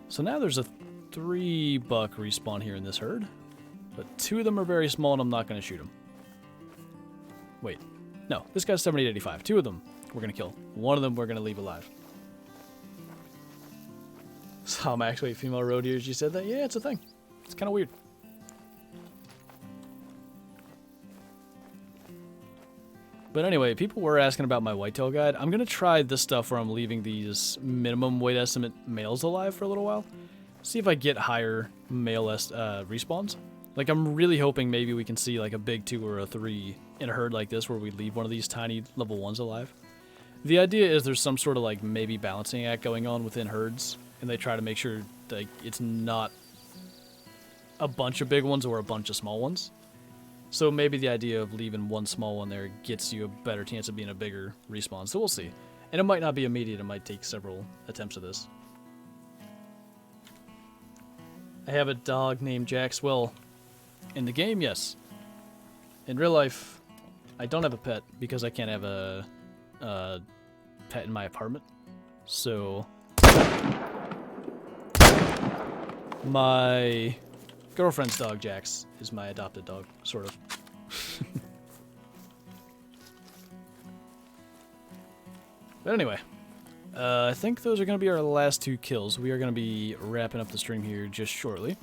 So now there's a 3 buck respawn here in this herd, but 2 of them are very small and I'm not gonna shoot them. Wait, no, this guy's 7885. 2 of them we're gonna kill. 1 of them we're gonna leave alive. Saw max weight female roe deers. You said that? Yeah, it's a thing. It's kind of weird. But anyway, people were asking about my whitetail guide. I'm going to try this stuff where I'm leaving these minimum weight estimate males alive for a little while. See if I get higher male respawns. Like, I'm really hoping maybe we can see like a big 2 or a 3 in a herd like this where we leave one of these tiny level 1s alive. The idea is there's some sort of like maybe balancing act going on within herds, and they try to make sure like it's not a bunch of big ones or a bunch of small ones. So maybe the idea of leaving one small one there gets you a better chance of being a bigger respawn. So we'll see. And it might not be immediate. It might take several attempts of this. I have a dog named Maxwell. In the game, yes. In real life, I don't have a pet because I can't have a pet in my apartment. So my girlfriend's dog, Jax, is my adopted dog, sort of. But anyway, I think those are going to be our last 2 kills. We are going to be wrapping up the stream here just shortly.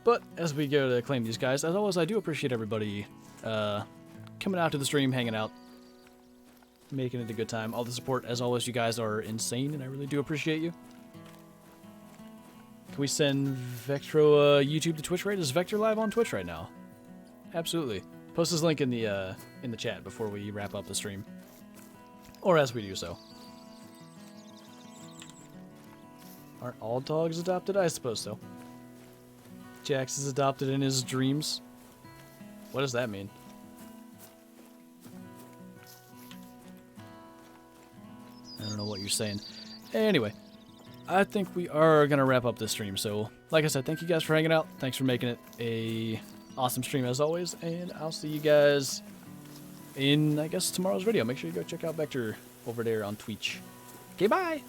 But as we go to claim these guys, as always, I do appreciate everybody coming out to the stream, hanging out, making it a good time. All the support, as always, you guys are insane, and I really do appreciate you. Can we send Vectro YouTube to Twitch raid? Is Vector live on Twitch right now? Absolutely. Post his link in the chat before we wrap up the stream, or as we do so. Aren't all dogs adopted? I suppose so. Jax is adopted in his dreams. What does that mean? I don't know what you're saying. Anyway, I think we are going to wrap up this stream. So, like I said, thank you guys for hanging out. Thanks for making it a awesome stream as always. And I'll see you guys in, I guess, tomorrow's video. Make sure you go check out Vector over there on Twitch. Okay, bye!